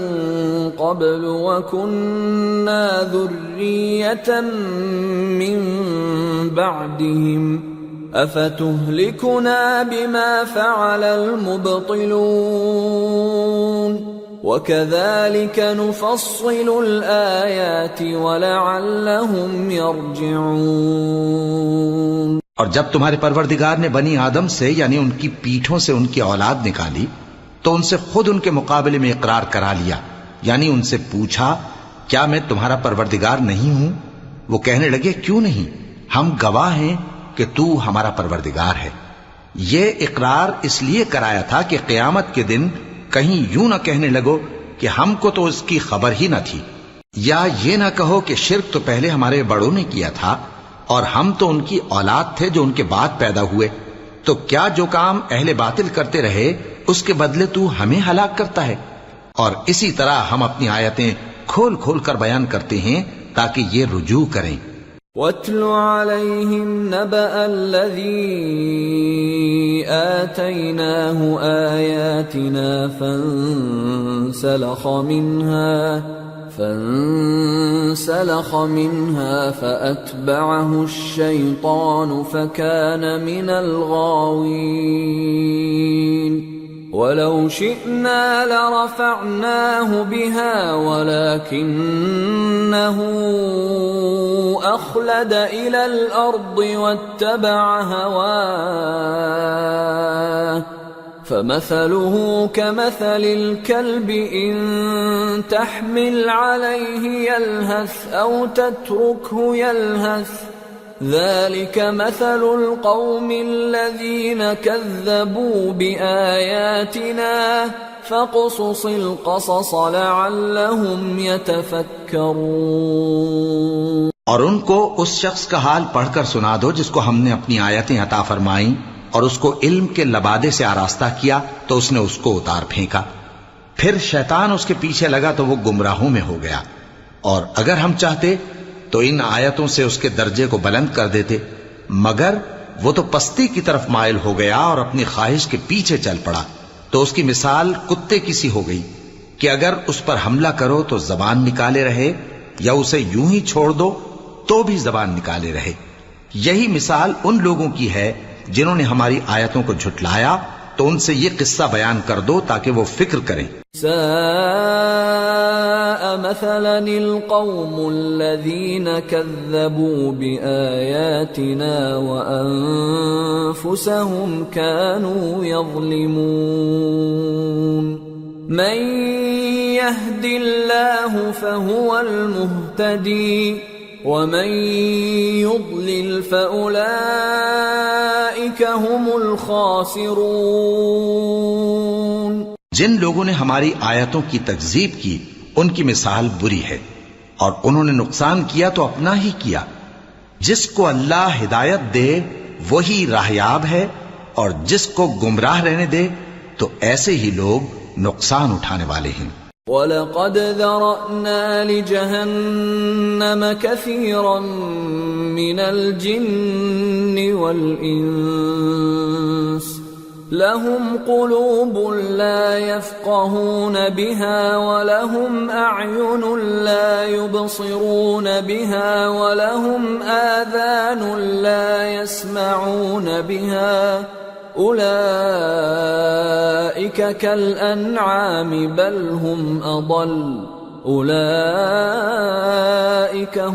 قَبْلُ وَكُنَّا ذُرِّيَّةً مِّن بَعْدِهِمْ أَفَتُهْلِكُنَا بِمَا فَعَلَ الْمُبْطِلُونَ۔ وَكَذَلِكَ نُفَصِّلُ الْآيَاتِ وَلَعَلَّهُمْ يَرْجِعُونَ۔ اور جب تمہارے پروردگار نے بنی آدم سے یعنی ان کی پیٹھوں سے ان کی اولاد نکالی تو ان سے خود ان کے مقابلے میں اقرار کرا لیا، یعنی ان سے پوچھا کیا میں تمہارا پروردگار نہیں ہوں؟ وہ کہنے لگے کیوں نہیں، ہم گواہ ہیں کہ تو ہمارا پروردگار ہے۔ یہ اقرار اس لیے کرایا تھا کہ قیامت کے دن کہیں یوں نہ کہنے لگو کہ ہم کو تو اس کی خبر ہی نہ تھی، یا یہ نہ کہو کہ شرک تو پہلے ہمارے بڑوں نے کیا تھا اور ہم تو ان کی اولاد تھے جو ان کے بعد پیدا ہوئے، تو کیا جو کام اہل باطل کرتے رہے اس کے بدلے تو ہمیں ہلاک کرتا ہے؟ اور اسی طرح ہم اپنی آیتیں کھول کھول کر بیان کرتے ہیں تاکہ یہ رجوع کریں۔ وَاتْلُ عَلَيْهِمْ نَبَأَ الَّذِي آتَيْنَاهُ آيَاتِنَا فَانْسَلَخَ مِنْهَا فَأَتْبَعَهُ الشَّيْطَانُ فَكَانَ مِنَ الْغَاوِينَ وَلَوْ شِئْنَا لَرَفَعْنَاهُ بِهَا وَلَكِنَّهُ أَخْلَدَ إِلَى الْأَرْضِ وَاتَّبَعَ هَوَاهُ فَمَثَلُهُ كَمَثَلِ الْكَلْبِ إِن تَحْمِلْ عَلَيْهِ يَلْهَثْ أَوْ تَتْرُكْهُ يَلْهَث ذَلِكَ مَثَلُ الْقَوْمِ الَّذِينَ كَذَّبُوا بِآيَاتِنَا فَاقْصُصِ الْقَصَصَ لَعَلَّهُمْ يَتَفَكَّرُونَ۔ اور ان کو اس شخص کا حال پڑھ کر سنا دو جس کو ہم نے اپنی آیتیں عطا فرمائیں اور اس کو علم کے لبادے سے آراستہ کیا تو اس نے اس کو اتار پھینکا، پھر شیطان اس کے پیچھے لگا تو وہ گمراہوں میں ہو گیا، اور اگر ہم چاہتے تو ان آیتوں سے اس کے درجے کو بلند کر دیتے، مگر وہ تو پستی کی طرف مائل ہو گیا اور اپنی خواہش کے پیچھے چل پڑا، تو اس کی مثال کتے کی سی ہو گئی کہ اگر اس پر حملہ کرو تو زبان نکالے رہے، یا اسے یوں ہی چھوڑ دو تو بھی زبان نکالے رہے۔ یہی مثال ان لوگوں کی ہے جنہوں نے ہماری آیتوں کو جھٹلایا، تو ان سے یہ قصہ بیان کر دو تاکہ وہ فکر کریں۔ ساء مثلا القوم الذين كذبوا بآياتنا وأنفسهم كانوا يظلمون من يهد الله فهو المهتدي ومن يضلل فأولئك هم الخاسرون۔ جن لوگوں نے ہماری آیتوں کی تکذیب کی ان کی مثال بری ہے، اور انہوں نے نقصان کیا تو اپنا ہی کیا۔ جس کو اللہ ہدایت دے وہی راہیاب ہے، اور جس کو گمراہ رہنے دے تو ایسے ہی لوگ نقصان اٹھانے والے ہیں۔ وَلَقَدْ ذَرَأْنَا لِجَهَنَّمَ كَثِيرًا مِنَ الْجِنِّ وَالْإِنسِ لَهُمْ قُلُوبٌ لَا يَفْقَهُونَ بِهَا وَلَهُمْ أَعْيُنٌ لَا يُبْصِرُونَ بِهَا وَلَهُمْ آذَانٌ لَا يَسْمَعُونَ بِهَا أُولَئِكَ كَالْأَنْعَامِ بَلْ هُمْ أَضَلُّ أُولَئِكَ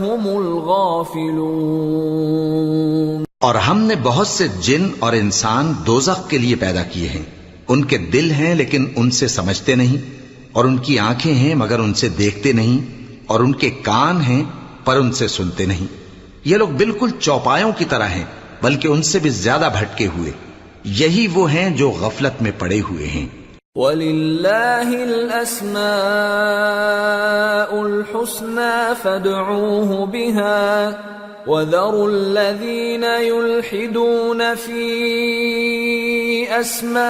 هُمُ الْغَافِلُونَ۔ اور ہم نے بہت سے جن اور انسان دوزخ کے لیے پیدا کیے ہیں، ان کے دل ہیں لیکن ان سے سمجھتے نہیں، اور ان کی آنکھیں ہیں مگر ان سے دیکھتے نہیں، اور ان کے کان ہیں پر ان سے سنتے نہیں۔ یہ لوگ بالکل چوپایوں کی طرح ہیں، بلکہ ان سے بھی زیادہ بھٹکے ہوئے۔ یہی وہ ہیں جو غفلت میں پڑے ہوئے ہیں۔ وَلِلَّهِ الْأَسْمَاءُ الْحُسْنَى فَادْعُوهُ بِهَا وَذَرُوا الَّذِينَ يُلْحِدُونَ فِي أَسْمَائِهِ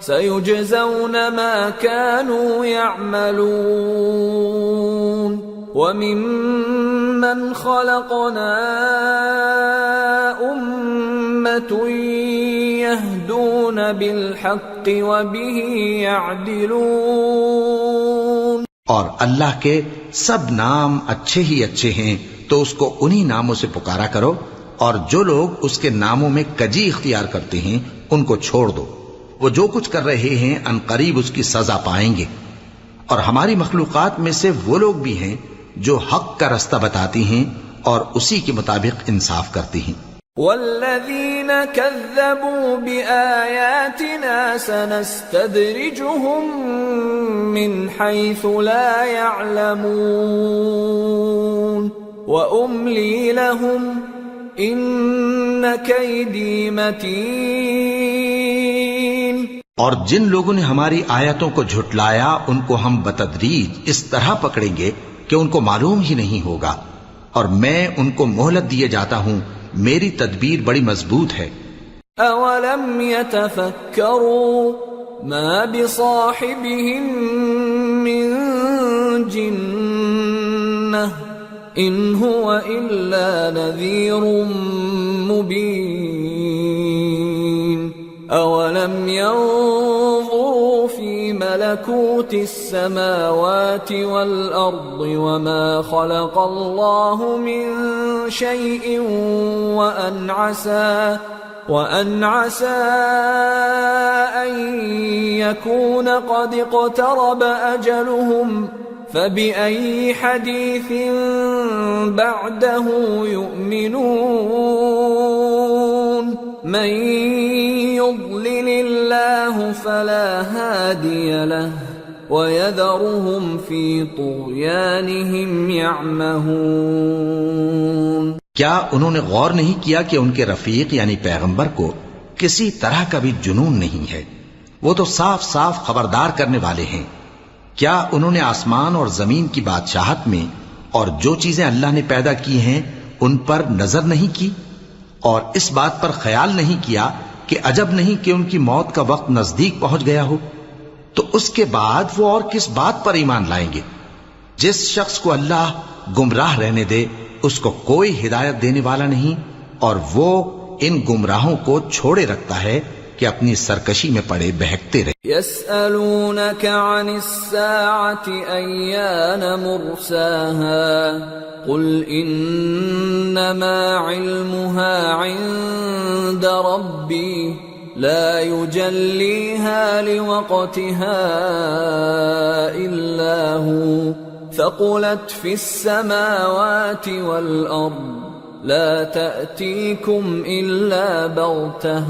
سَيُجْزَوْنَ مَا كَانُوا يَعْمَلُونَ وَمِمَّنْ خَلَقْنَا أُمَّةٌ يَهْدُونَ بِالْحَقِّ وَبِهِ يَعْدِلُونَ۔ اور اللہ کے سب نام اچھے ہی اچھے ہیں، تو اس کو انہی ناموں سے پکارا کرو، اور جو لوگ اس کے ناموں میں کجی اختیار کرتے ہیں ان کو چھوڑ دو۔ وہ جو کچھ کر رہے ہیں ان قریب اس کی سزا پائیں گے۔ اور ہماری مخلوقات میں سے وہ لوگ بھی ہیں جو حق کا رستہ بتاتی ہیں اور اسی کے مطابق انصاف کرتی ہیں۔ والذین کذبوا بآیاتنا سنستدرجهم من حیث لا يعلمون وأملی لهم ان کیدی متین۔ اور جن لوگوں نے ہماری آیتوں کو جھٹلایا ان کو ہم بتدریج اس طرح پکڑیں گے کہ ان کو معلوم ہی نہیں ہوگا، اور میں ان کو مہلت دیے جاتا ہوں، میری تدبیر بڑی مضبوط ہے۔ اولم يتفکروا ما بصاحبهم من جنہ ان هو الا نذیر مبین۔ اولم ينظروا في ملكوت السماوات والارض وما خلق الله من شيء وان عسى ان يكون قد اقترب اجلهم فبأي حديث بعده يؤمنون من يضلل الله فلا هادي له ويذرهم في طغيانهم يعمهون۔ کیا انہوں نے غور نہیں کیا کہ ان کے رفیق یعنی پیغمبر کو کسی طرح کا بھی جنون نہیں ہے، وہ تو صاف صاف خبردار کرنے والے ہیں۔ کیا انہوں نے آسمان اور زمین کی بادشاہت میں اور جو چیزیں اللہ نے پیدا کی ہیں ان پر نظر نہیں کی، اور اس بات پر خیال نہیں کیا کہ عجب نہیں کہ ان کی موت کا وقت نزدیک پہنچ گیا ہو؟ تو اس کے بعد وہ اور کس بات پر ایمان لائیں گے؟ جس شخص کو اللہ گمراہ رہنے دے اس کو کوئی ہدایت دینے والا نہیں، اور وہ ان گمراہوں کو چھوڑے رکھتا ہے کہ اپنی سرکشی میں پڑے بہکتے رہے۔ يسألونك عن الساعة أيان مرساها قل إنما علمها عند ربي لا يجليها لوقتها إلا هو ثقلت في السماوات والأرض لا تأتيكم إلا بغتة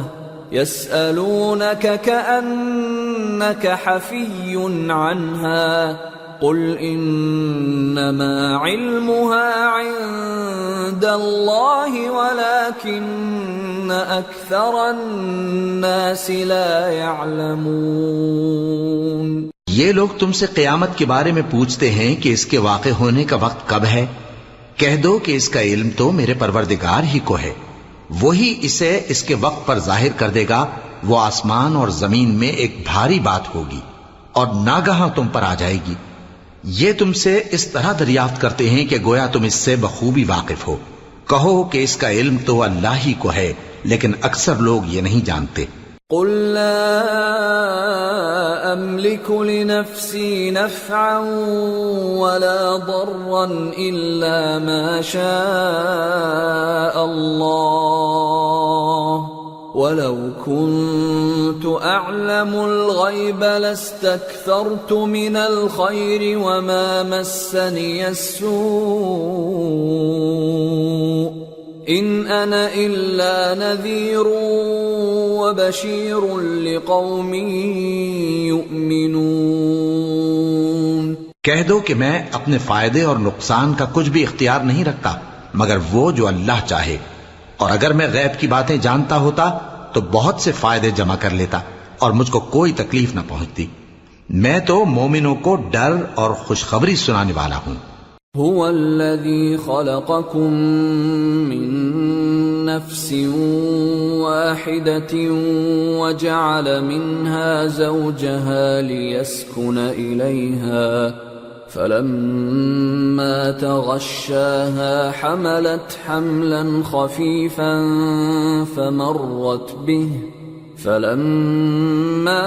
يسألونك كأنك حفي عنها قل إنما علمها عند الله ولكن أكثر الناس لا يعلمون۔ یہ لوگ تم سے قیامت کے بارے میں پوچھتے ہیں کہ اس کے واقع ہونے کا وقت کب ہے؟ کہہ دو کہ اس کا علم تو میرے پروردگار ہی کو ہے، وہی اسے اس کے وقت پر ظاہر کر دے گا۔ وہ آسمان اور زمین میں ایک بھاری بات ہوگی اور ناگہاں تم پر آ جائے گی۔ یہ تم سے اس طرح دریافت کرتے ہیں کہ گویا تم اس سے بخوبی واقف ہو۔ کہو کہ اس کا علم تو اللہ ہی کو ہے، لیکن اکثر لوگ یہ نہیں جانتے۔ قل لا أملك لنفسي نفعا ولا ضرا إلا ما شاء الله ولو كنت أعلم الغيب لاستكثرت من الخير وما مسني السوء إن أنا إلا نذير وبشير لقوم يؤمنون۔ کہہ دو کہ میں اپنے فائدے اور نقصان کا کچھ بھی اختیار نہیں رکھتا مگر وہ جو اللہ چاہے، اور اگر میں غیب کی باتیں جانتا ہوتا تو بہت سے فائدے جمع کر لیتا اور مجھ کو کوئی تکلیف نہ پہنچتی۔ میں تو مومنوں کو ڈر اور خوشخبری سنانے والا ہوں۔ هو الذي خلقكم من نفس واحدة وجعل منها زوجها ليسكن إليها فلما تغشاها حملت حملا خفيفا فلما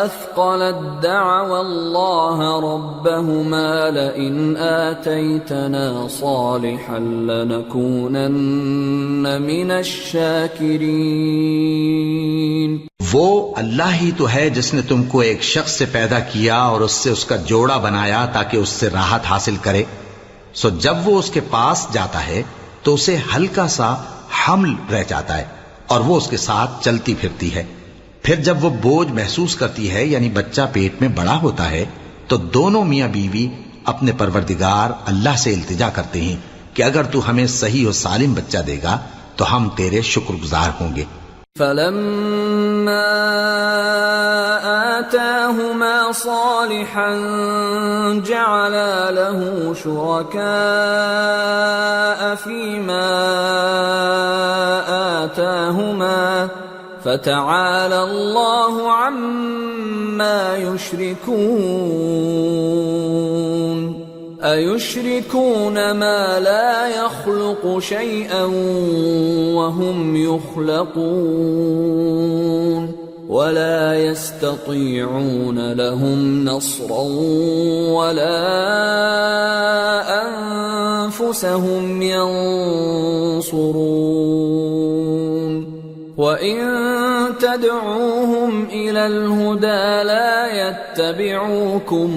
أثقلت دعوا الله ربهما لئن آتيتنا صالحا لنكونن من الشاكرين. وہ اللہ ہی تو ہے جس نے تم کو ایک شخص سے پیدا کیا اور اس سے اس کا جوڑا بنایا تاکہ اس سے راحت حاصل کرے. سو جب وہ اس کے پاس جاتا ہے تو اسے ہلکا سا حمل رہ جاتا ہے اور وہ اس کے ساتھ چلتی پھرتی ہے. پھر جب وہ بوجھ محسوس کرتی ہے یعنی بچہ پیٹ میں بڑا ہوتا ہے تو دونوں میاں بیوی اپنے پروردگار اللہ سے التجا کرتے ہیں کہ اگر تو ہمیں صحیح و سالم بچہ دے گا تو ہم تیرے شکر گزار ہوں گے. فلما آتاهما صالحا جعلا له شركاء فيما آتاهما فتعالى الله عما يشركون. أَيُشْرِكُونَ مَا لَا يَخْلُقُ شَيْئًا وَهُمْ يُخْلَقُونَ وَلَا يَسْتَطِيعُونَ لَهُمْ نَصْرًا وَلَا أَنفُسَهُمْ يَنصُرُونَ. وَإِن تَدْعُوهُمْ إِلَى الْهُدَى لَا يَتَّبِعُوكُمْ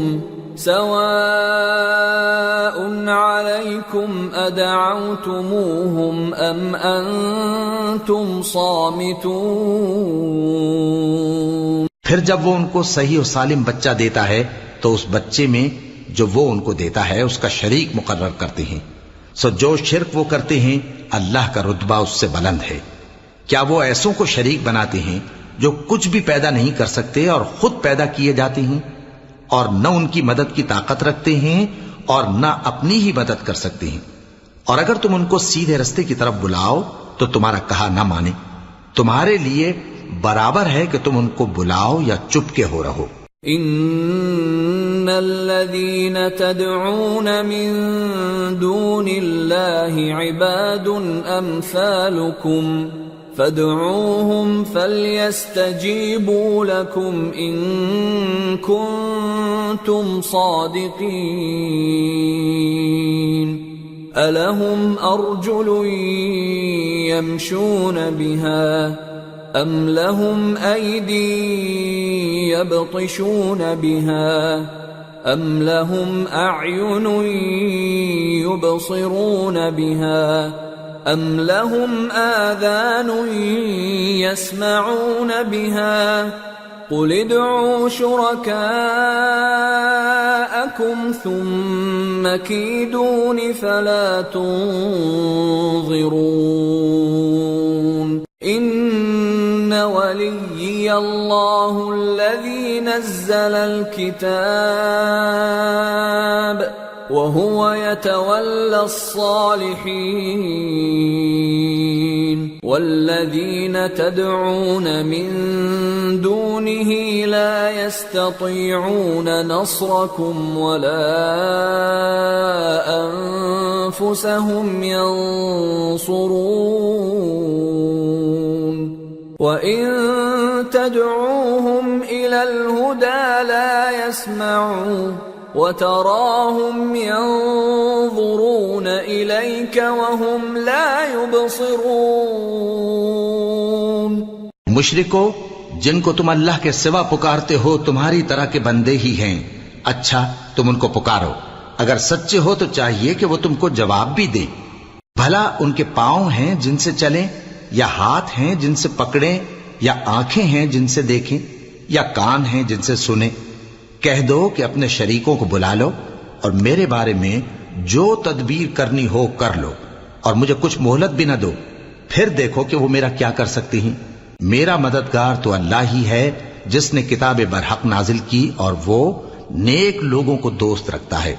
سواء عليكم أدعوتموهم أم أنتم صامتون. پھر جب وہ ان کو صحیح و سالم بچہ دیتا ہے تو اس بچے میں جو وہ ان کو دیتا ہے اس کا شریک مقرر کرتے ہیں. سو جو شرک وہ کرتے ہیں اللہ کا رتبہ اس سے بلند ہے. کیا وہ ایسوں کو شریک بناتے ہیں جو کچھ بھی پیدا نہیں کر سکتے اور خود پیدا کیے جاتے ہیں اور نہ ان کی مدد کی طاقت رکھتے ہیں اور نہ اپنی ہی مدد کر سکتے ہیں. اور اگر تم ان کو سیدھے رستے کی طرف بلاؤ تو تمہارا کہا نہ مانے. تمہارے لیے برابر ہے کہ تم ان کو بلاؤ یا چپ کے ہو رہو. ان الذين تدعون من دون الله عباد امثالكم فادعوهم فليستجيبوا لكم إن كنتم صادقين. ألهم أرجل يمشون بها أم لهم أيدي يبطشون بها أم لهم أعين يبصرون بها أَمْ لَهُمْ آذَانٌ يَسْمَعُونَ بِهَا قُلِ ادْعُوا شُرَكَاءَكُمْ ثُمَّ كِيدُونِ فَلَا تُنظِرُونَ. إِنَّ وَلِيِّيَ اللَّهُ الَّذِي نَزَّلَ الْكِتَابَ وَهُوَ يَتَوَلَّى الصَّالِحِينَ. وَالَّذِينَ تَدْعُونَ مِن دُونِهِ لَا يَسْتَطِيعُونَ نَصْرَكُمْ وَلَا أَنفُسَهُمْ يَنصُرُونَ. وَإِن تَدْعُوهُمْ إِلَى الْهُدَى لَا يَسْمَعُوا وَتَرَاهُمْ يَنظُرُونَ إِلَيْكَ وَهُمْ لَا يُبْصِرُونَ. مشرکو جن کو تم اللہ کے سوا پکارتے ہو تمہاری طرح کے بندے ہی ہیں. اچھا تم ان کو پکارو. اگر سچے ہو تو چاہیے کہ وہ تم کو جواب بھی دے. بھلا ان کے پاؤں ہیں جن سے چلیں یا ہاتھ ہیں جن سے پکڑیں یا آنکھیں ہیں جن سے دیکھیں یا کان ہیں جن سے سنیں. کہہ دو کہ اپنے شریکوں کو بلا لو اور میرے بارے میں جو تدبیر کرنی ہو کر لو اور مجھے کچھ مہلت بھی نہ دو. پھر دیکھو کہ وہ میرا کیا کر سکتی ہیں. میرا مددگار تو اللہ ہی ہے جس نے کتاب برحق نازل کی اور وہ نیک لوگوں کو دوست رکھتا ہے.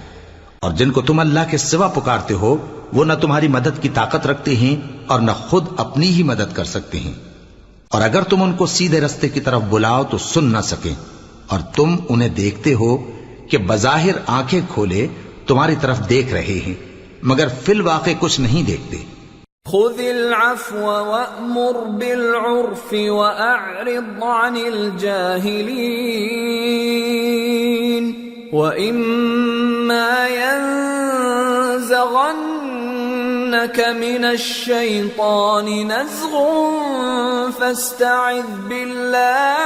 اور جن کو تم اللہ کے سوا پکارتے ہو وہ نہ تمہاری مدد کی طاقت رکھتے ہیں اور نہ خود اپنی ہی مدد کر سکتے ہیں. اور اگر تم ان کو سیدھے رستے کی طرف بلاؤ تو سن نہ سکیں اور تم انہیں دیکھتے ہو کہ بظاہر آنکھیں کھولے تمہاری طرف دیکھ رہے ہیں مگر فی الواقع کچھ نہیں دیکھتے. خذ العفو وأمر بالعرف وأعرض عن الجاهلين وإما ينزغنك من الشيطان نزغ فاستعذ بالله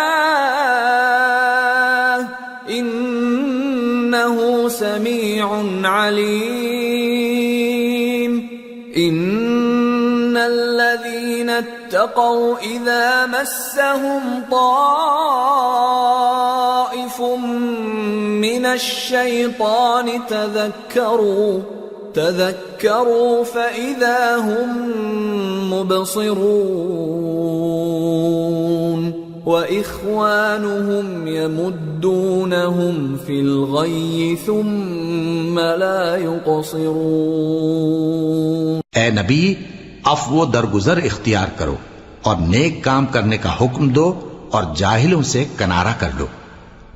إنه سميع عليم إن الذين اتقوا إذا مسهم طائف من الشيطان تذكروا فإذا هم مبصرون وإخوانهم يمدونهم في الغي ثم لا يقصرون۔ اے نبی، عفو و درگزر اختیار کرو اور نیک کام کرنے کا حکم دو اور جاہلوں سے کنارہ کر لو،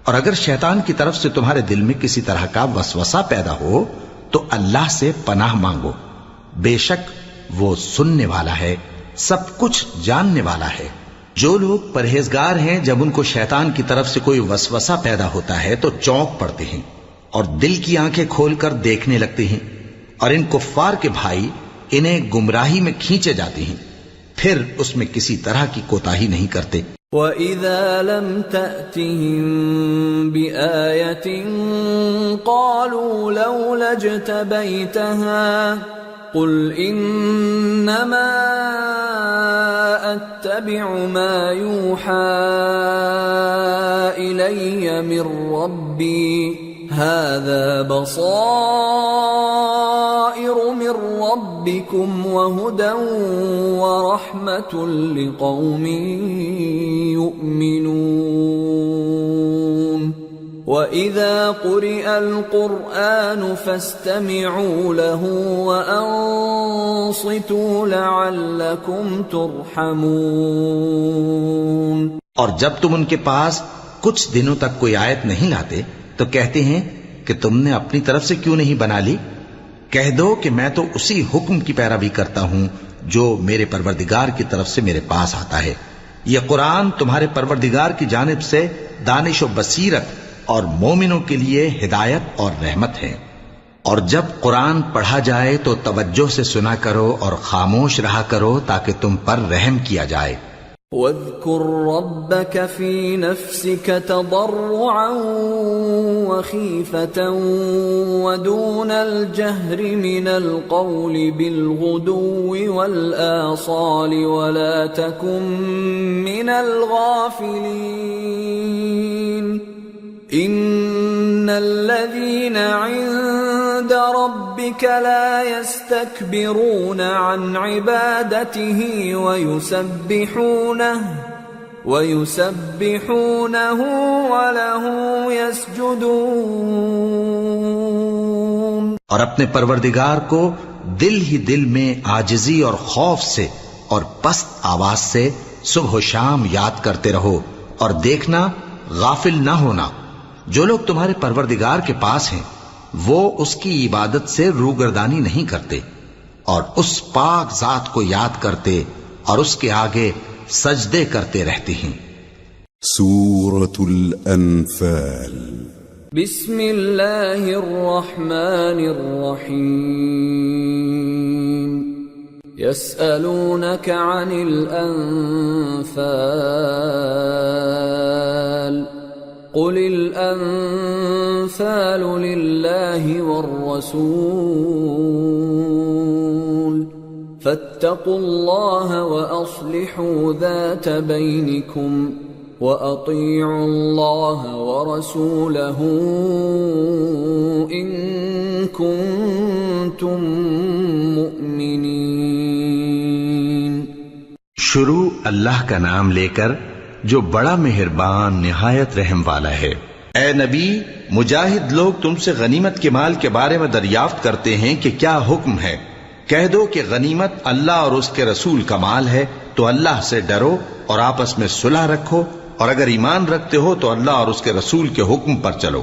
اور اگر شیطان کی طرف سے تمہارے دل میں کسی طرح کا وسوسہ پیدا ہو تو اللہ سے پناہ مانگو، بے شک وہ سننے والا ہے، سب کچھ جاننے والا ہے۔ جو لوگ پرہیزگار ہیں جب ان کو شیطان کی طرف سے کوئی وسوسہ پیدا ہوتا ہے تو چونک پڑتے ہیں اور دل کی آنکھیں کھول کر دیکھنے لگتے ہیں، اور ان کفار کے بھائی انہیں گمراہی میں کھینچے جاتے ہیں، پھر اس میں کسی طرح کی کوتاہی نہیں کرتے۔ وَإِذَا لَمْ تَأْتِهِمْ بِآيَةٍ قَالُوا لَوْلَا اجْتَبَيْتَهَا قُلْ إِنَّمَا أَتَّبِعُ مَا يُوحَى إِلَيَّ مِنْ رَبِّي هَذَا بَصَائِرُ مِنْ رَبِّكُمْ وَهُدًى وَرَحْمَةٌ لِقَوْمٍ يُؤْمِنُونَ وَإِذَا قُرِئَ الْقُرْآنُ فَاسْتَمِعُوا لَهُ وَأَنصِتُوا لَعَلَّكُمْ تُرْحَمُونَ۔ اور جب تم ان کے پاس کچھ دنوں تک کوئی آیت نہیں لاتے تو کہتے ہیں کہ تم نے اپنی طرف سے کیوں نہیں بنا لی؟ کہہ دو کہ میں تو اسی حکم کی پیروی کرتا ہوں جو میرے پروردگار کی طرف سے میرے پاس آتا ہے۔ یہ قرآن تمہارے پروردگار کی جانب سے دانش و بصیرت اور مومنوں کے لیے ہدایت اور رحمت ہے۔ اور جب قرآن پڑھا جائے تو توجہ سے سنا کرو اور خاموش رہا کرو تاکہ تم پر رحم کیا جائے۔ وَاذْكُرْ رَبَّكَ فِي نَفْسِكَ تَضَرُّعًا وَخِيفَةً وَدُونَ الْجَهْرِ مِنَ الْقَوْلِ بِالْغُدُوِّ وَالْآصَالِ وَلَا تَكُن مِّنَ الْغَافِلِينَ إِنَّ الَّذِينَ عِندَ رَبِّكَ لَا يَسْتَكْبِرُونَ عَنْ عِبَادَتِهِ وَيُسَبِّحُونَهُ وَلَهُ يَسْجُدُونَ۔ اور اپنے پروردگار کو دل ہی دل میں عاجزی اور خوف سے اور پست آواز سے صبح و شام یاد کرتے رہو، اور دیکھنا غافل نہ ہونا۔ جو لوگ تمہارے پروردگار کے پاس ہیں وہ اس کی عبادت سے روگردانی نہیں کرتے، اور اس پاک ذات کو یاد کرتے اور اس کے آگے سجدے کرتے رہتے ہیں۔ سورة الأنفال۔ بسم اللہ الرحمن الرحیم۔ يسألونك عن الأنفال قل الأنفال لله والرسول فاتقوا الله وأصلحوا ذات بينكم وأطيعوا الله ورسوله إن كنتم مؤمنين۔ شروع اللہ کا نام لے کر جو بڑا مہربان نہایت رحم والا ہے۔ اے نبی، مجاہد لوگ تم سے غنیمت کے مال کے بارے میں دریافت کرتے ہیں کہ کیا حکم ہے۔ کہہ دو کہ غنیمت اللہ اور اس کے رسول کا مال ہے، تو اللہ سے ڈرو اور آپس میں صلح رکھو، اور اگر ایمان رکھتے ہو تو اللہ اور اس کے رسول کے حکم پر چلو۔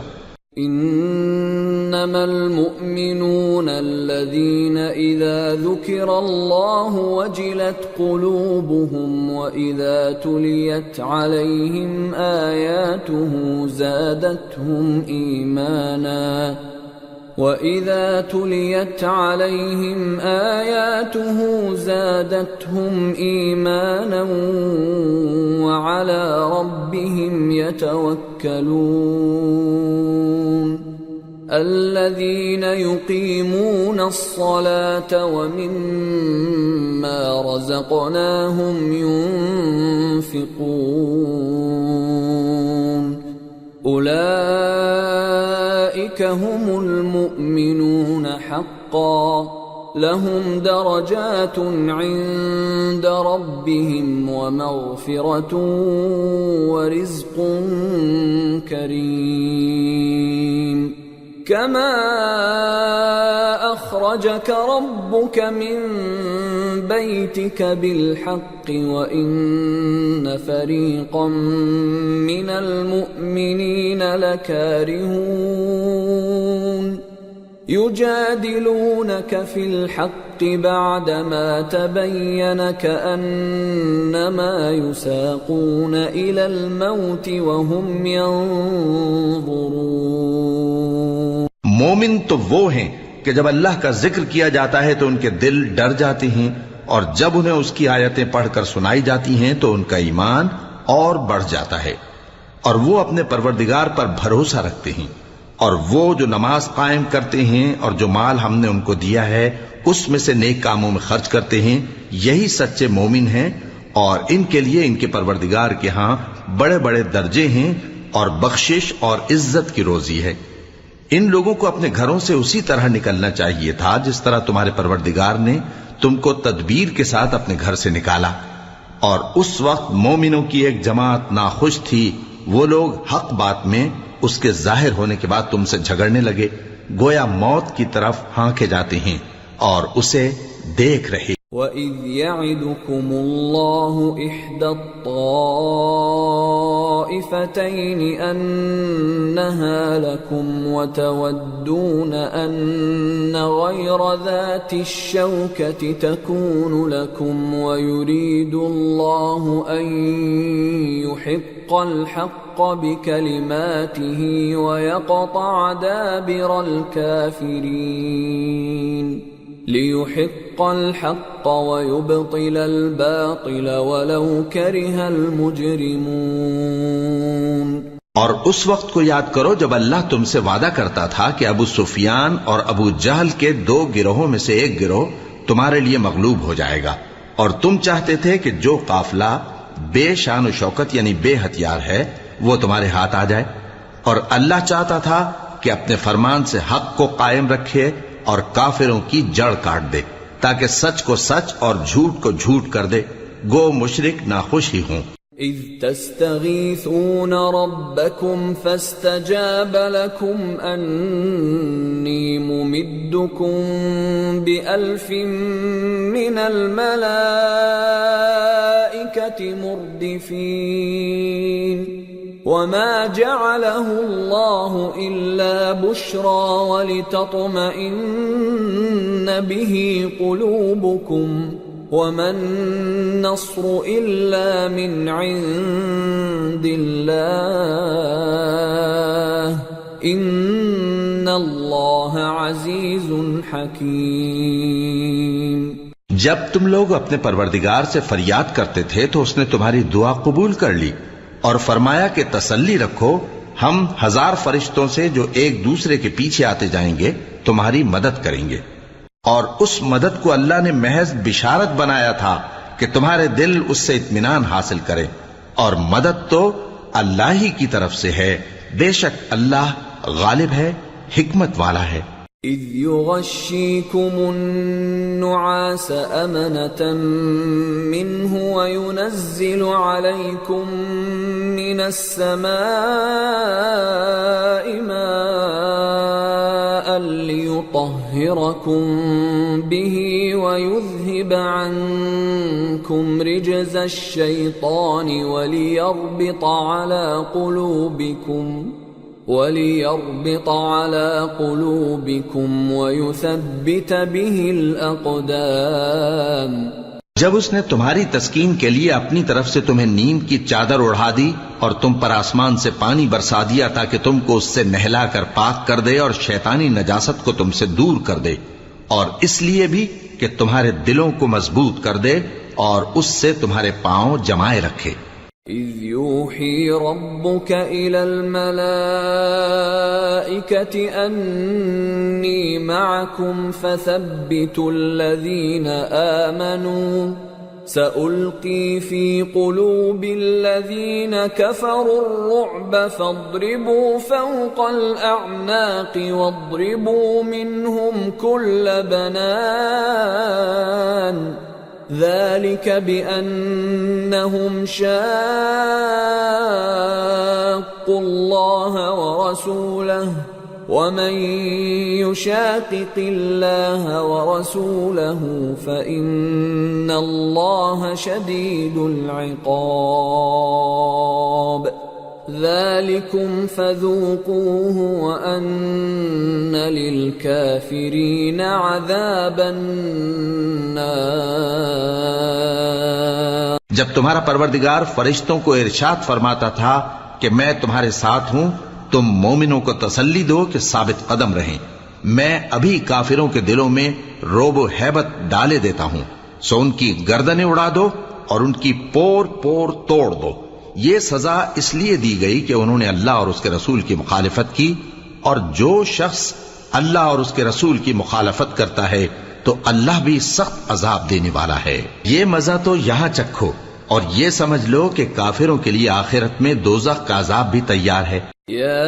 إنما المؤمنون الذين إذا ذكر الله وجلت قلوبهم وإذا تليت عليهم آياته زادتهم إيمانا وَإِذَا تُلِيَتْ عَلَيْهِمْ آيَاتُهُ زَادَتْهُمْ إِيمَانًا وَعَلَى رَبِّهِمْ يَتَوَكَّلُونَ الَّذِينَ يُقِيمُونَ الصَّلَاةَ وَمِمَّا رَزَقْنَاهُمْ يُنْفِقُونَ أولئك هم المؤمنون حقا لهم درجات عند ربهم ومغفرة ورزق كريم كما أخرجك ربك من بيتك بالحق وإن فريقا من المؤمنين لكارهون يجادلونك في الحق بعدما تبين كأنما يساقون إلى الموت وهم ينظرون. مومن تو وہ ہیں کہ جب اللہ کا ذکر کیا جاتا ہے تو ان کے دل ڈر جاتے ہیں، اور جب انہیں اس کی آیتیں پڑھ کر سنائی جاتی ہیں تو ان کا ایمان اور بڑھ جاتا ہے، اور وہ اپنے پروردگار پر بھروسہ رکھتے ہیں، اور وہ جو نماز قائم کرتے ہیں اور جو مال ہم نے ان کو دیا ہے اس میں سے نیک کاموں میں خرچ کرتے ہیں، یہی سچے مومن ہیں، اور ان کے لیے ان کے پروردگار کے ہاں بڑے بڑے درجے ہیں اور بخشش اور عزت کی روزی ہے. ان لوگوں کو اپنے گھروں سے اسی طرح نکلنا چاہیے تھا جس طرح تمہارے پروردگار نے تم کو تدبیر کے ساتھ اپنے گھر سے نکالا. اور اس وقت مومنوں کی ایک جماعت ناخوش تھی، وہ لوگ حق بات میں اس کے ظاہر ہونے کے بعد تم سے جھگڑنے لگے، گویا موت کی طرف ہانکے جاتے ہیں اور اسے دیکھ رہے. وَإِذْ يَعِدُكُمُ اللَّهُ إِحْدَى الطَّائِفَتَيْنِ أَنَّهَا لَكُمْ وَتَوَدُّونَ أَنَّ غَيْرَ ذَاتِ الشَّوْكَةِ تَكُونُ لَكُمْ وَيُرِيدُ اللَّهُ أَن يُحِقَّ الْحَقَّ بِكَلِمَاتِهِ وَيَقْطَعَ دَابِرَ الْكَافِرِينَ لِيُحِقَّ الْحَقَّ وَيُبْطِلَ الْبَاطِلَ وَلَوْ كَرِهَ الْمُجْرِمُونَ. اور اس وقت کو یاد کرو جب اللہ تم سے وعدہ کرتا تھا کہ ابو سفیان اور ابو جہل کے 2 گروہوں میں سے ایک گروہ تمہارے لیے مغلوب ہو جائے گا، اور تم چاہتے تھے کہ جو قافلہ بے شان و شوکت یعنی بے ہتھیار ہے وہ تمہارے ہاتھ آ جائے، اور اللہ چاہتا تھا کہ اپنے فرمان سے حق کو قائم رکھے اور کافروں کی جڑ کاٹ دے، تاکہ سچ کو سچ اور جھوٹ کو جھوٹ کر دے، گو مشرک ناخوش ہی ہوں. اذ تستغیثون ربکم فاستجاب لکم انی ممدکم بألف من الملائکة مردفین وما جعله الله إلا بشرى ولتطمئن به قلوبكم وما النصر إلا من عند الله إن الله عزيز حكيم. جب تم لوگ اپنے پروردگار سے فریاد کرتے تھے تو اس نے تمہاری دعا قبول کر لی اور فرمایا کہ تسلی رکھو، ہم 1000 فرشتوں سے جو ایک دوسرے کے پیچھے آتے جائیں گے تمہاری مدد کریں گے. اور اس مدد کو اللہ نے محض بشارت بنایا تھا کہ تمہارے دل اس سے اطمینان حاصل کرے، اور مدد تو اللہ ہی کی طرف سے ہے، بے شک اللہ غالب ہے، حکمت والا ہے. اذ يغشيكم النعاس أمنة منه وينزل عليكم من السماء ماء ليطهركم به ويذهب عنكم رجز الشيطان وليربط على قلوبكم وَلِيَرْبِطَ عَلَى قُلُوبِكُمْ وَيُثَبِّتَ بِهِ الْأَقْدَامَ۔ جب اس نے تمہاری تسکین کے لیے اپنی طرف سے تمہیں نیند کی چادر اڑھا دی اور تم پر آسمان سے پانی برسا دیا تاکہ تم کو اس سے نہلا کر پاک کر دے اور شیطانی نجاست کو تم سے دور کر دے، اور اس لیے بھی کہ تمہارے دلوں کو مضبوط کر دے اور اس سے تمہارے پاؤں جمائے رکھے۔ إِذْ يُوحِي رَبُّكَ إِلَى الْمَلَائِكَةِ أَنِّي مَعَكُمْ فَثَبِّتُوا الَّذِينَ آمَنُوا سَأُلْقِي فِي قُلُوبِ الَّذِينَ كَفَرُوا الرُّعْبَ فَاضْرِبُوا فَوْقَ الْأَعْنَاقِ وَاضْرِبُوا مِنْهُمْ كُلَّ بَنَانٍ ذَلِكَ بِأَنَّهُمْ شَاقُّوا اللَّهَ وَرَسُولَهُ وَمَن يُشَاقِقِ اللَّهَ وَرَسُولَهُ فَإِنَّ اللَّهَ شَدِيدُ الْعِقَابِ ذَلِكُمْ فَذُوقُوهُ وَأَنَّ لِلْكَافِرِينَ عَذَابَ النَّارِ۔ جب تمہارا پروردگار فرشتوں کو ارشاد فرماتا تھا کہ میں تمہارے ساتھ ہوں، تم مومنوں کو تسلی دو کہ ثابت قدم رہیں، میں ابھی کافروں کے دلوں میں رعب و ہیبت ڈالے دیتا ہوں، سو ان کی گردنیں اڑا دو اور ان کی پور پور توڑ دو۔ یہ سزا اس لیے دی گئی کہ انہوں نے اللہ اور اس کے رسول کی مخالفت کی، اور جو شخص اللہ اور اس کے رسول کی مخالفت کرتا ہے تو اللہ بھی سخت عذاب دینے والا ہے۔ یہ مزہ تو یہاں چکھو اور یہ سمجھ لو کہ کافروں کے لیے آخرت میں دوزخ کا عذاب بھی تیار ہے۔ یا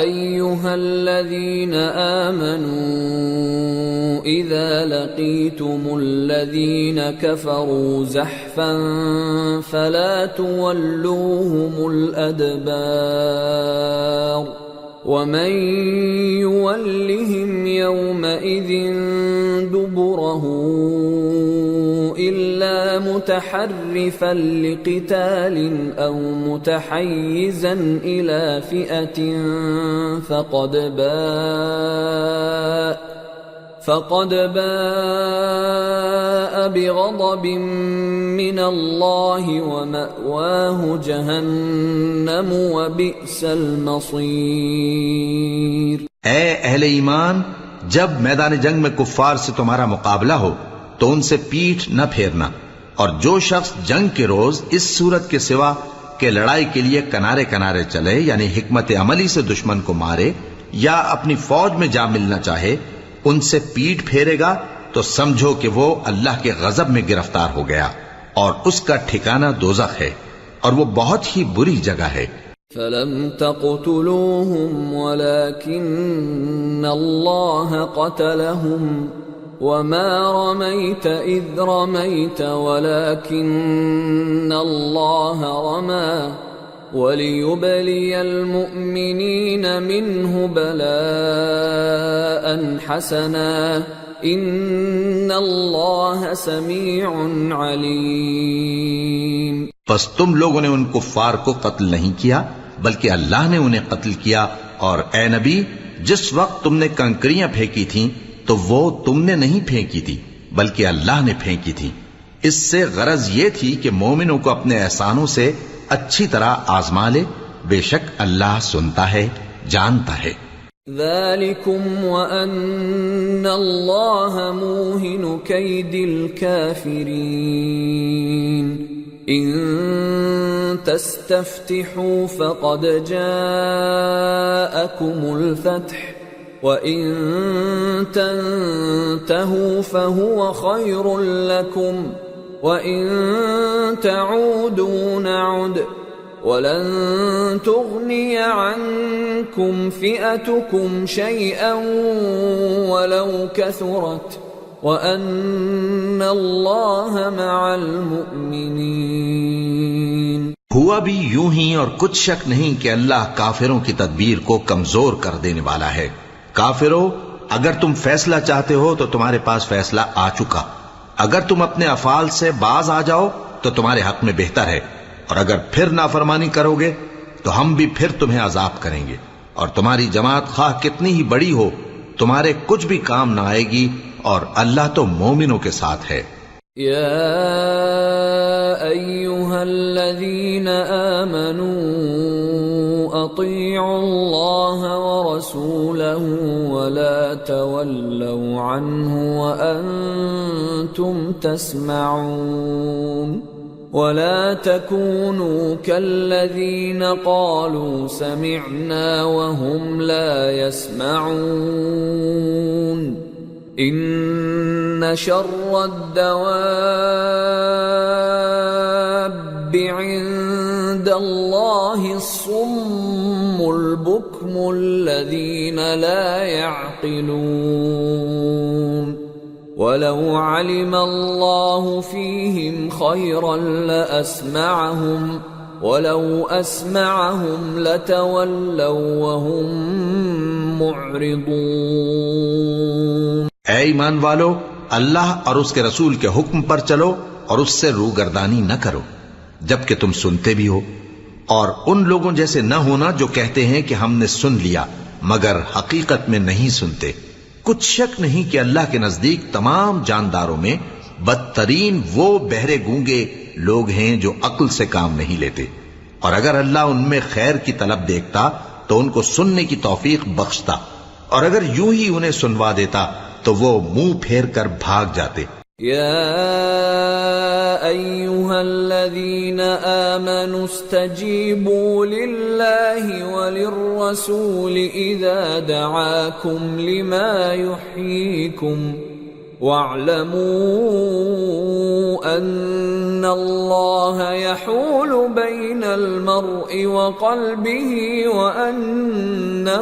ایھا الذین آمنوا اذا لقیتم الذین کفروا زحفا فلا تولوهم الادبار ومن يولهم يومئذ دبره إلا متحرفا لقتال أو متحيزا إلى فئة فقد باء بغضب من الله ومأواه جهنم وبئس المصير۔ اے اہل ایمان، جب میدان جنگ میں کفار سے تمہارا مقابلہ ہو تو ان سے پیٹھ نہ پھیرنا، اور جو شخص جنگ کے روز اس صورت کے سوا کہ لڑائی کے لیے کنارے کنارے چلے، یعنی حکمت عملی سے دشمن کو مارے یا اپنی فوج میں جا ملنا چاہے، ان سے پیٹ پھیرے گا تو سمجھو کہ وہ اللہ کے غضب میں گرفتار ہو گیا، اور اس کا ٹھکانہ دوزخ ہے، اور وہ بہت ہی بری جگہ ہے۔ فَلَمْ تَقْتُلُوهُمْ وَلَكِنَّ اللَّهَ قَتَلَهُمْ وَمَا رَمَيْتَ إِذْ رَمَيْتَ وَلَكِنَّ اللَّهَ رَمَى وَلِيُبْلِيَ الْمُؤْمِنِينَ مِنْهُ بَلَاءً حَسَنًا إِنَّ اللَّهَ سَمِيعٌ عَلِيمٌ۔ پس تم لوگوں نے ان کفار کو قتل نہیں کیا بلکہ اللہ نے انہیں قتل کیا، اور اے نبی، جس وقت تم نے کنکریاں پھینکی تھیں تو وہ تم نے نہیں پھینکی تھی بلکہ اللہ نے پھینکی تھی۔ اس سے غرض یہ تھی کہ مومنوں کو اپنے احسانوں سے اچھی طرح آزما لے، بے شک اللہ سنتا ہے، جانتا ہے۔ ذَلِكُمْ وَأَنَّ اللَّهَ مُوهِنُ كَيْدِ الْكَافِرِينَ إِن تَسْتَفْتِحُوا فَقَدْ جَاءَكُمُ الْفَتْحُ وَإِن تَنْتَهُوا فَهُوَ خَيْرٌ لَكُمْ وَإِن تَعُودُوا نَعُدْ وَلَن تُغْنِيَ عَنكُمْ فِئَتُكُمْ شَيْئًا وَلَوْ كَثُرَتْ وَأَنَّ اللَّهَ مَعَ الْمُؤْمِنِينَ۔ ہوا بھی یوں ہی، اور کچھ شک نہیں کہ اللہ کافروں کی تدبیر کو کمزور کر دینے والا ہے۔ کافروں، اگر تم فیصلہ چاہتے ہو تو تمہارے پاس فیصلہ آ چکا، اگر تم اپنے افعال سے باز آ جاؤ تو تمہارے حق میں بہتر ہے، اور اگر پھر نافرمانی کرو گے تو ہم بھی پھر تمہیں عذاب کریں گے، اور تمہاری جماعت خواہ کتنی ہی بڑی ہو تمہارے کچھ بھی کام نہ آئے گی، اور اللہ تو مومنوں کے ساتھ ہے۔ یا ایھا الذین آمنوا اطیعوا اللہ ورسولہ ولا تولوا عنہ وانتم تسمعون ولا تكونوا كالذين قالوا سمعنا وهم لا يسمعون ان شر الدواب عند الله الصم البكم الذين لا يعقلون وَلَوْ عَلِمَ اللَّهُ فِيهِمْ خَيْرًا لَأَسْمَعَهُمْ وَلَوْ أَسْمَعَهُمْ لَتَوَلَّوْا وَهُمْ مُعْرِضُونَ۔ اے ایمان والو، اللہ اور اس کے رسول کے حکم پر چلو اور اس سے روگردانی نہ کرو جبکہ تم سنتے بھی ہو، اور ان لوگوں جیسے نہ ہونا جو کہتے ہیں کہ ہم نے سن لیا مگر حقیقت میں نہیں سنتے۔ کچھ شک نہیں کہ اللہ کے نزدیک تمام جانداروں میں بدترین وہ بہرے گونگے لوگ ہیں جو عقل سے کام نہیں لیتے، اور اگر اللہ ان میں خیر کی طلب دیکھتا تو ان کو سننے کی توفیق بخشتا، اور اگر یوں ہی انہیں سنوا دیتا تو وہ منہ پھیر کر بھاگ جاتے۔ یا ایھا الذین آمنوا استجیبوا للہ وللرسول اذا دعاکم لما یحییکم واعلموا ان اللہ یحول بین المرء وقلبہ وانہ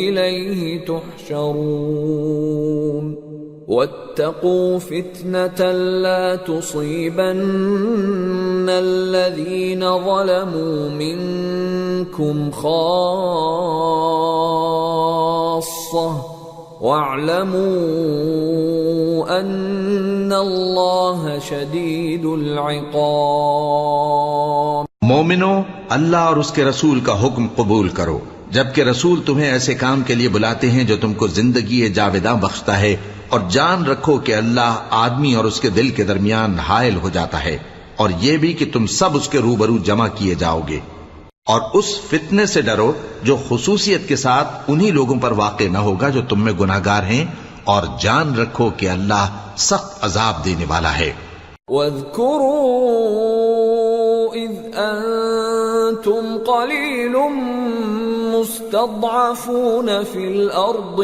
الیہ تحشرون واتقوا فتنة لا تصيبن الذين ظلموا منكم خاصة واعلموا أن الله شديد العقاب۔ مومنو، اللہ اور اس کے رسول کا حکم قبول کرو جبکہ رسول تمہیں ایسے کام کے لیے بلاتے ہیں جو تم کو زندگی جاوداں بخشتا ہے، اور جان رکھو کہ اللہ آدمی اور اس کے دل کے درمیان حائل ہو جاتا ہے، اور یہ بھی کہ تم سب اس کے روبرو جمع کیے جاؤ گے، اور اس فتنے سے ڈرو جو خصوصیت کے ساتھ انہی لوگوں پر واقع نہ ہوگا جو تم میں گناہگار ہیں، اور جان رکھو کہ اللہ سخت عذاب دینے والا ہے۔ وَاذْكُرُوا إِذْ أَنْتُمْ قَلِيلٌ مستضعفون في الأرض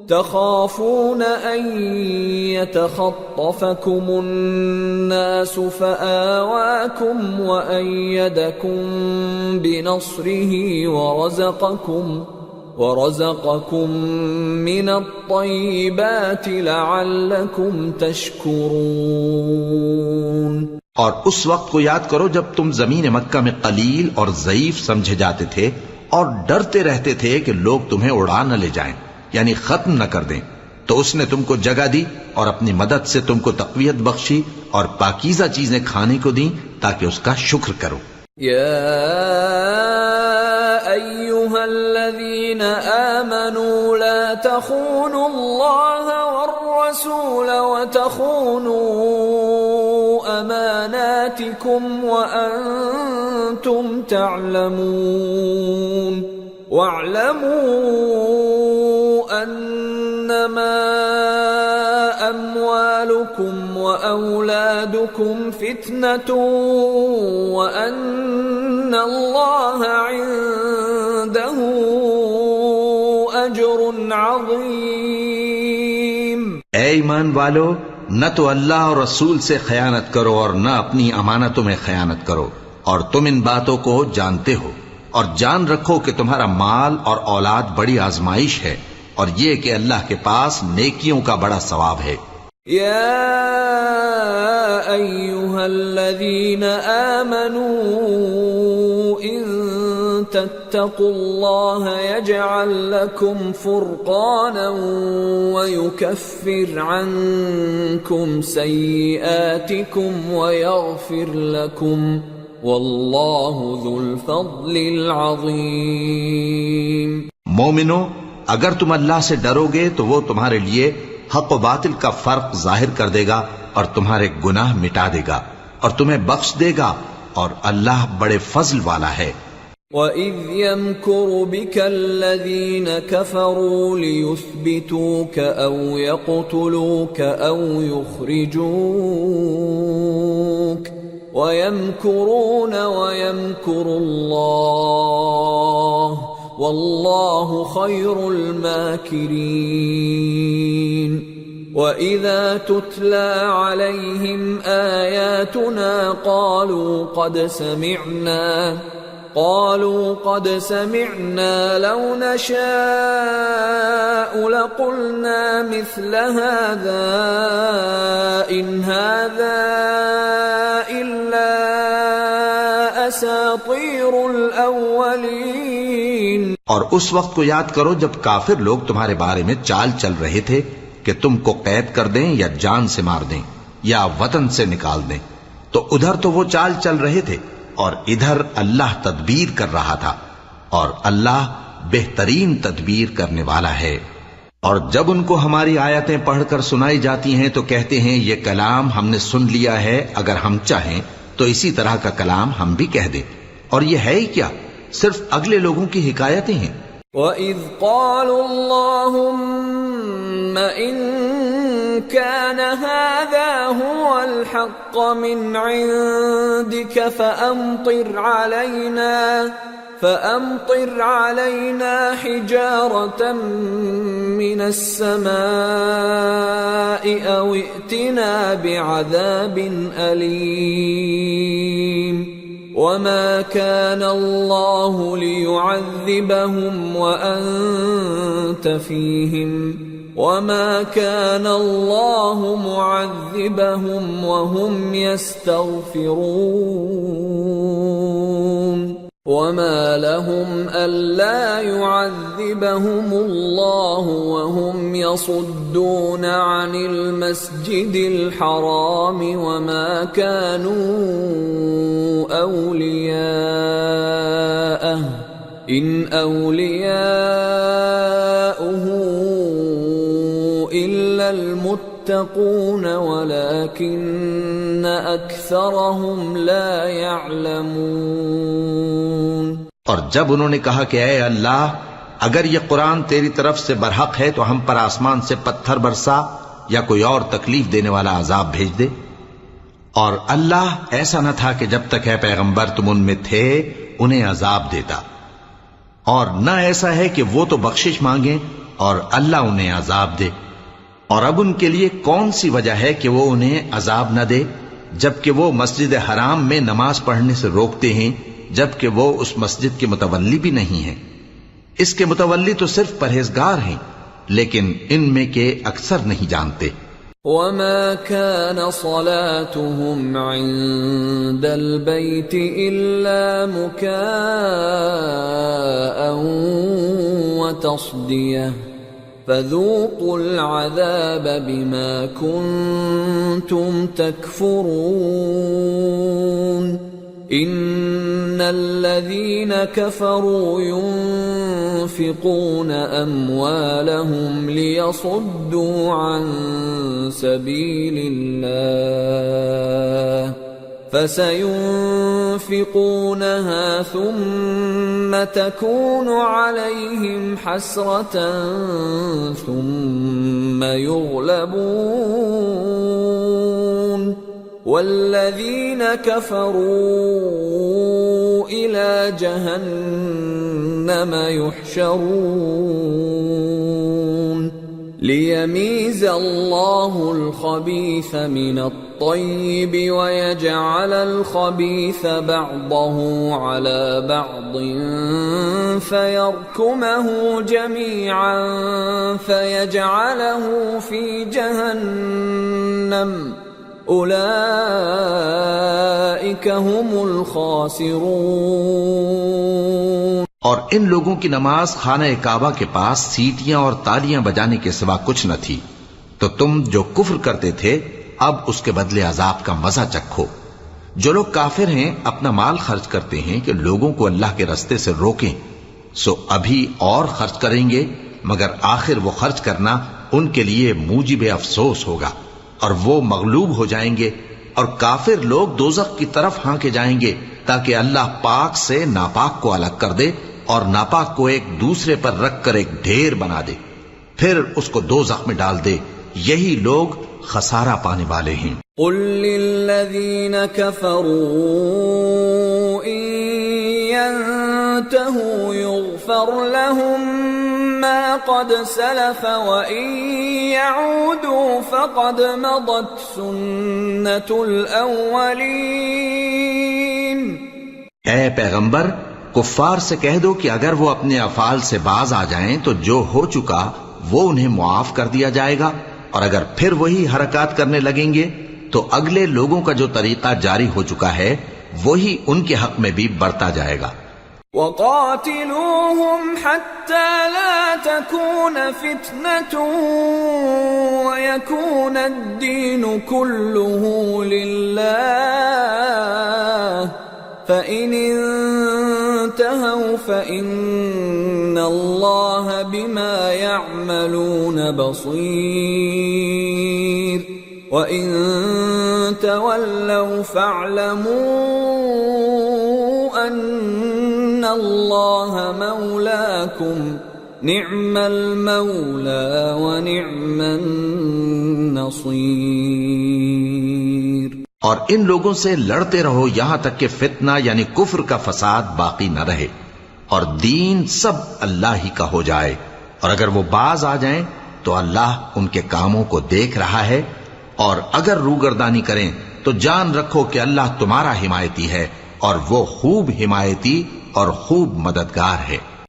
تخافون أن يتخطفكم الناس فآواكم وأيدكم بنصره ورزقكم من الطيبات لعلكم تشكرون۔ اور اس وقت کو یاد کرو جب تم زمین مکہ میں قلیل اور ضعیف سمجھے جاتے تھے اور ڈرتے رہتے تھے کہ لوگ تمہیں اڑا نہ لے جائیں، یعنی ختم نہ کر دیں، تو اس نے تم کو جگہ دی اور اپنی مدد سے تم کو تقویت بخشی اور پاکیزہ چیزیں کھانے کو دیں تاکہ اس کا شکر کرو۔ یا ایھا الذین آمنوا لا تخونوا اللہ والرسول وتخونوا اماناتکم وانتم تعلمون واعلموا انما اموالکم واولادکم فتنة وان اللہ عنده اجر عظیم۔ اے ایمان والو، نہ تو اللہ اور رسول سے خیانت کرو اور نہ اپنی امانتوں میں خیانت کرو، اور تم ان باتوں کو جانتے ہو، اور جان رکھو کہ تمہارا مال اور اولاد بڑی آزمائش ہے، اور یہ کہ اللہ کے پاس نیکیوں کا بڑا ثواب ہے۔ یا ایھا الذین آمنوا ان واتقوا الله يجعل لكم فرقانا ويكفر عنكم سيئاتكم ويغفر لكم والله ذو الفضل العظيم۔ مومنو، اگر تم اللہ سے ڈرو گے تو وہ تمہارے لیے حق و باطل کا فرق ظاہر کر دے گا اور تمہارے گناہ مٹا دے گا اور تمہیں بخش دے گا، اور اللہ بڑے فضل والا ہے۔ وَإِذْ يَمْكُرُ بِكَ الَّذِينَ كَفَرُوا لِيُثْبِتُوكَ أَوْ يَقْتُلُوكَ أَوْ يُخْرِجُوكَ وَيَمْكُرُونَ وَيَمْكُرُ اللَّهُ وَاللَّهُ خَيْرُ الْمَاكِرِينَ۔ وَإِذَا تُتْلَى عَلَيْهِمْ آيَاتُنَا قالوا قد سمعنا لو نشاء لقلنا مثل هذا إن هذا إلا أساطير الأولين۔ اور اس وقت کو یاد کرو جب کافر لوگ تمہارے بارے میں چال چل رہے تھے کہ تم کو قید کر دیں یا جان سے مار دیں یا وطن سے نکال دیں، تو ادھر تو وہ چال چل رہے تھے اور ادھر اللہ تدبیر کر رہا تھا، اور اللہ بہترین تدبیر کرنے والا ہے۔ اور جب ان کو ہماری آیتیں پڑھ کر سنائی جاتی ہیں تو کہتے ہیں یہ کلام ہم نے سن لیا ہے، اگر ہم چاہیں تو اسی طرح کا کلام ہم بھی کہہ دیں، اور یہ ہے ہی کیا، صرف اگلے لوگوں کی حکایتیں ہیں۔ وَإِذْ قَالُوا اللَّهُمَّ إِن كَانَ هَذَا هُوَ الْحَقَّ مِنْ عِنْدِكَ فَأَمْطِرْ عَلَيْنَا حِجَارَةً مِّنَ السَّمَاءِ أَوْ ائْتِنَا بِعَذَابٍ أَلِيمٍ۔ وَمَا كَانَ اللَّهُ لِيُعَذِّبَهُمْ وَأَنْتَ فِيهِمْ وَمَا كَانَ اللَّهُ مُعَذِّبَهُمْ وَهُمْ يَسْتَغْفِرُونَ۔ وَمَا لَهُمْ أَلَّا يُعَذِّبَهُمُ اللَّهُ وَهُمْ يَصُدُّونَ عَنِ الْمَسْجِدِ الْحَرَامِ وَمَا كَانُوا أَوْلِيَاءَهُ إِنْ أَوْلِيَاؤُهُ إِلَّا الْمُتَّقُونَ وَلَكِنَّ أَكْثَرَهُمْ لَا يَعْلَمُونَ۔ اور جب انہوں نے کہا کہ اے اللہ، اگر یہ قرآن تیری طرف سے برحق ہے تو ہم پر آسمان سے پتھر برسا یا کوئی اور تکلیف دینے والا عذاب بھیج دے۔ اور اللہ ایسا نہ تھا کہ جب تک ہے پیغمبر تم ان میں تھے انہیں عذاب دیتا، اور نہ ایسا ہے کہ وہ تو بخشش مانگیں اور اللہ انہیں عذاب دے۔ اور اب ان کے لیے کون سی وجہ ہے کہ وہ انہیں عذاب نہ دے، جبکہ وہ مسجد حرام میں نماز پڑھنے سے روکتے ہیں، جبکہ وہ اس مسجد کے متولی بھی نہیں ہیں۔ اس کے متولی تو صرف پرہیزگار ہیں، لیکن ان میں کے اکثر نہیں جانتے۔ وَمَا كَانَ صَلَاتُهُمْ عِندَ الْبَيْتِ إِلَّا مُكَاءً وَتَصْدِيَةً فَذُوقُوا الْعَذَابَ بِمَا كُنتُمْ تَكْفُرُونَ۔ إِنَّ الَّذِينَ كَفَرُوا يُنْفِقُونَ أَمْوَالَهُمْ لِيَصُدُّوا عَنْ سَبِيلِ اللَّهِ فَسَيُنْفِقُونَهَا ثُمَّ تَكُونُ عَلَيْهِمْ حَسْرَةً ثُمَّ يُغْلَبُونَ وَالَّذِينَ كَفَرُوا إِلَى جَهَنَّمَ يُحْشَرُونَ لِيَمِيزَ اللَّهُ الْخَبِيثَ مِنَ الطَّيِّبِ وَيَجْعَلَ الْخَبِيثَ بَعْضَهُ عَلَى بَعْضٍ فَيَرْكُمَهُ جَمِيعًا فَيَجْعَلَهُ فِي جَهَنَّمَ أُولَئِكَ هُمُ الْخَاسِرُونَ۔ اور ان لوگوں کی نماز خانہ کعبہ کے پاس سیٹیاں اور تالیاں بجانے کے سوا کچھ نہ تھی، تو تم جو کفر کرتے تھے اب اس کے بدلے عذاب کا مزہ چکھو۔ جو لوگ کافر ہیں اپنا مال خرچ کرتے ہیں کہ لوگوں کو اللہ کے رستے سے روکیں، سو ابھی اور خرچ کریں گے، مگر آخر وہ خرچ کرنا ان کے لیے موجب افسوس ہوگا اور وہ مغلوب ہو جائیں گے، اور کافر لوگ دوزخ کی طرف ہانکے جائیں گے تاکہ اللہ پاک سے ناپاک کو الگ کر دے اور ناپاک کو ایک دوسرے پر رکھ کر ایک ڈھیر بنا دے، پھر اس کو دوزخ میں ڈال دے۔ یہی لوگ خسارہ پانے والے ہیں۔ قل للذین کفروا ان ينتهوا يغفر لهم ما قد سلف وان يعودوا فقد مضت سنة الاولین۔ اے پیغمبر، کفار سے کہہ دو کہ اگر وہ اپنے افعال سے باز آ جائیں تو جو ہو چکا وہ انہیں معاف کر دیا جائے گا، اور اگر پھر وہی حرکات کرنے لگیں گے تو اگلے لوگوں کا جو طریقہ جاری ہو چکا ہے وہی ان کے حق میں بھی برتا جائے گا۔ وَقَاتِلُوهُمْ حَتَّى لَا تَكُونَ فِتْنَةٌ وَيَكُونَ الدِّينُ كُلُّهُ لِلَّهِ فَإِنِ انتهوا فَإِنَّ اللَّهَ بِمَا يَعْمَلُونَ بَصِيرٌ وَإِن تَوَلَّوْا فَاعْلَمُوا أَنَّ اللَّهَ مَوْلَاكُمْ نِعْمَ الْمَوْلَى وَنِعْمَ النَّصِيرُ۔ اور ان لوگوں سے لڑتے رہو یہاں تک کہ فتنہ یعنی کفر کا فساد باقی نہ رہے اور دین سب اللہ ہی کا ہو جائے، اور اگر وہ باز آ جائیں تو اللہ ان کے کاموں کو دیکھ رہا ہے، اور اگر روگردانی کریں تو جان رکھو کہ اللہ تمہارا حمایتی ہے اور وہ خوب حمایتی اور خوب مددگار ہے۔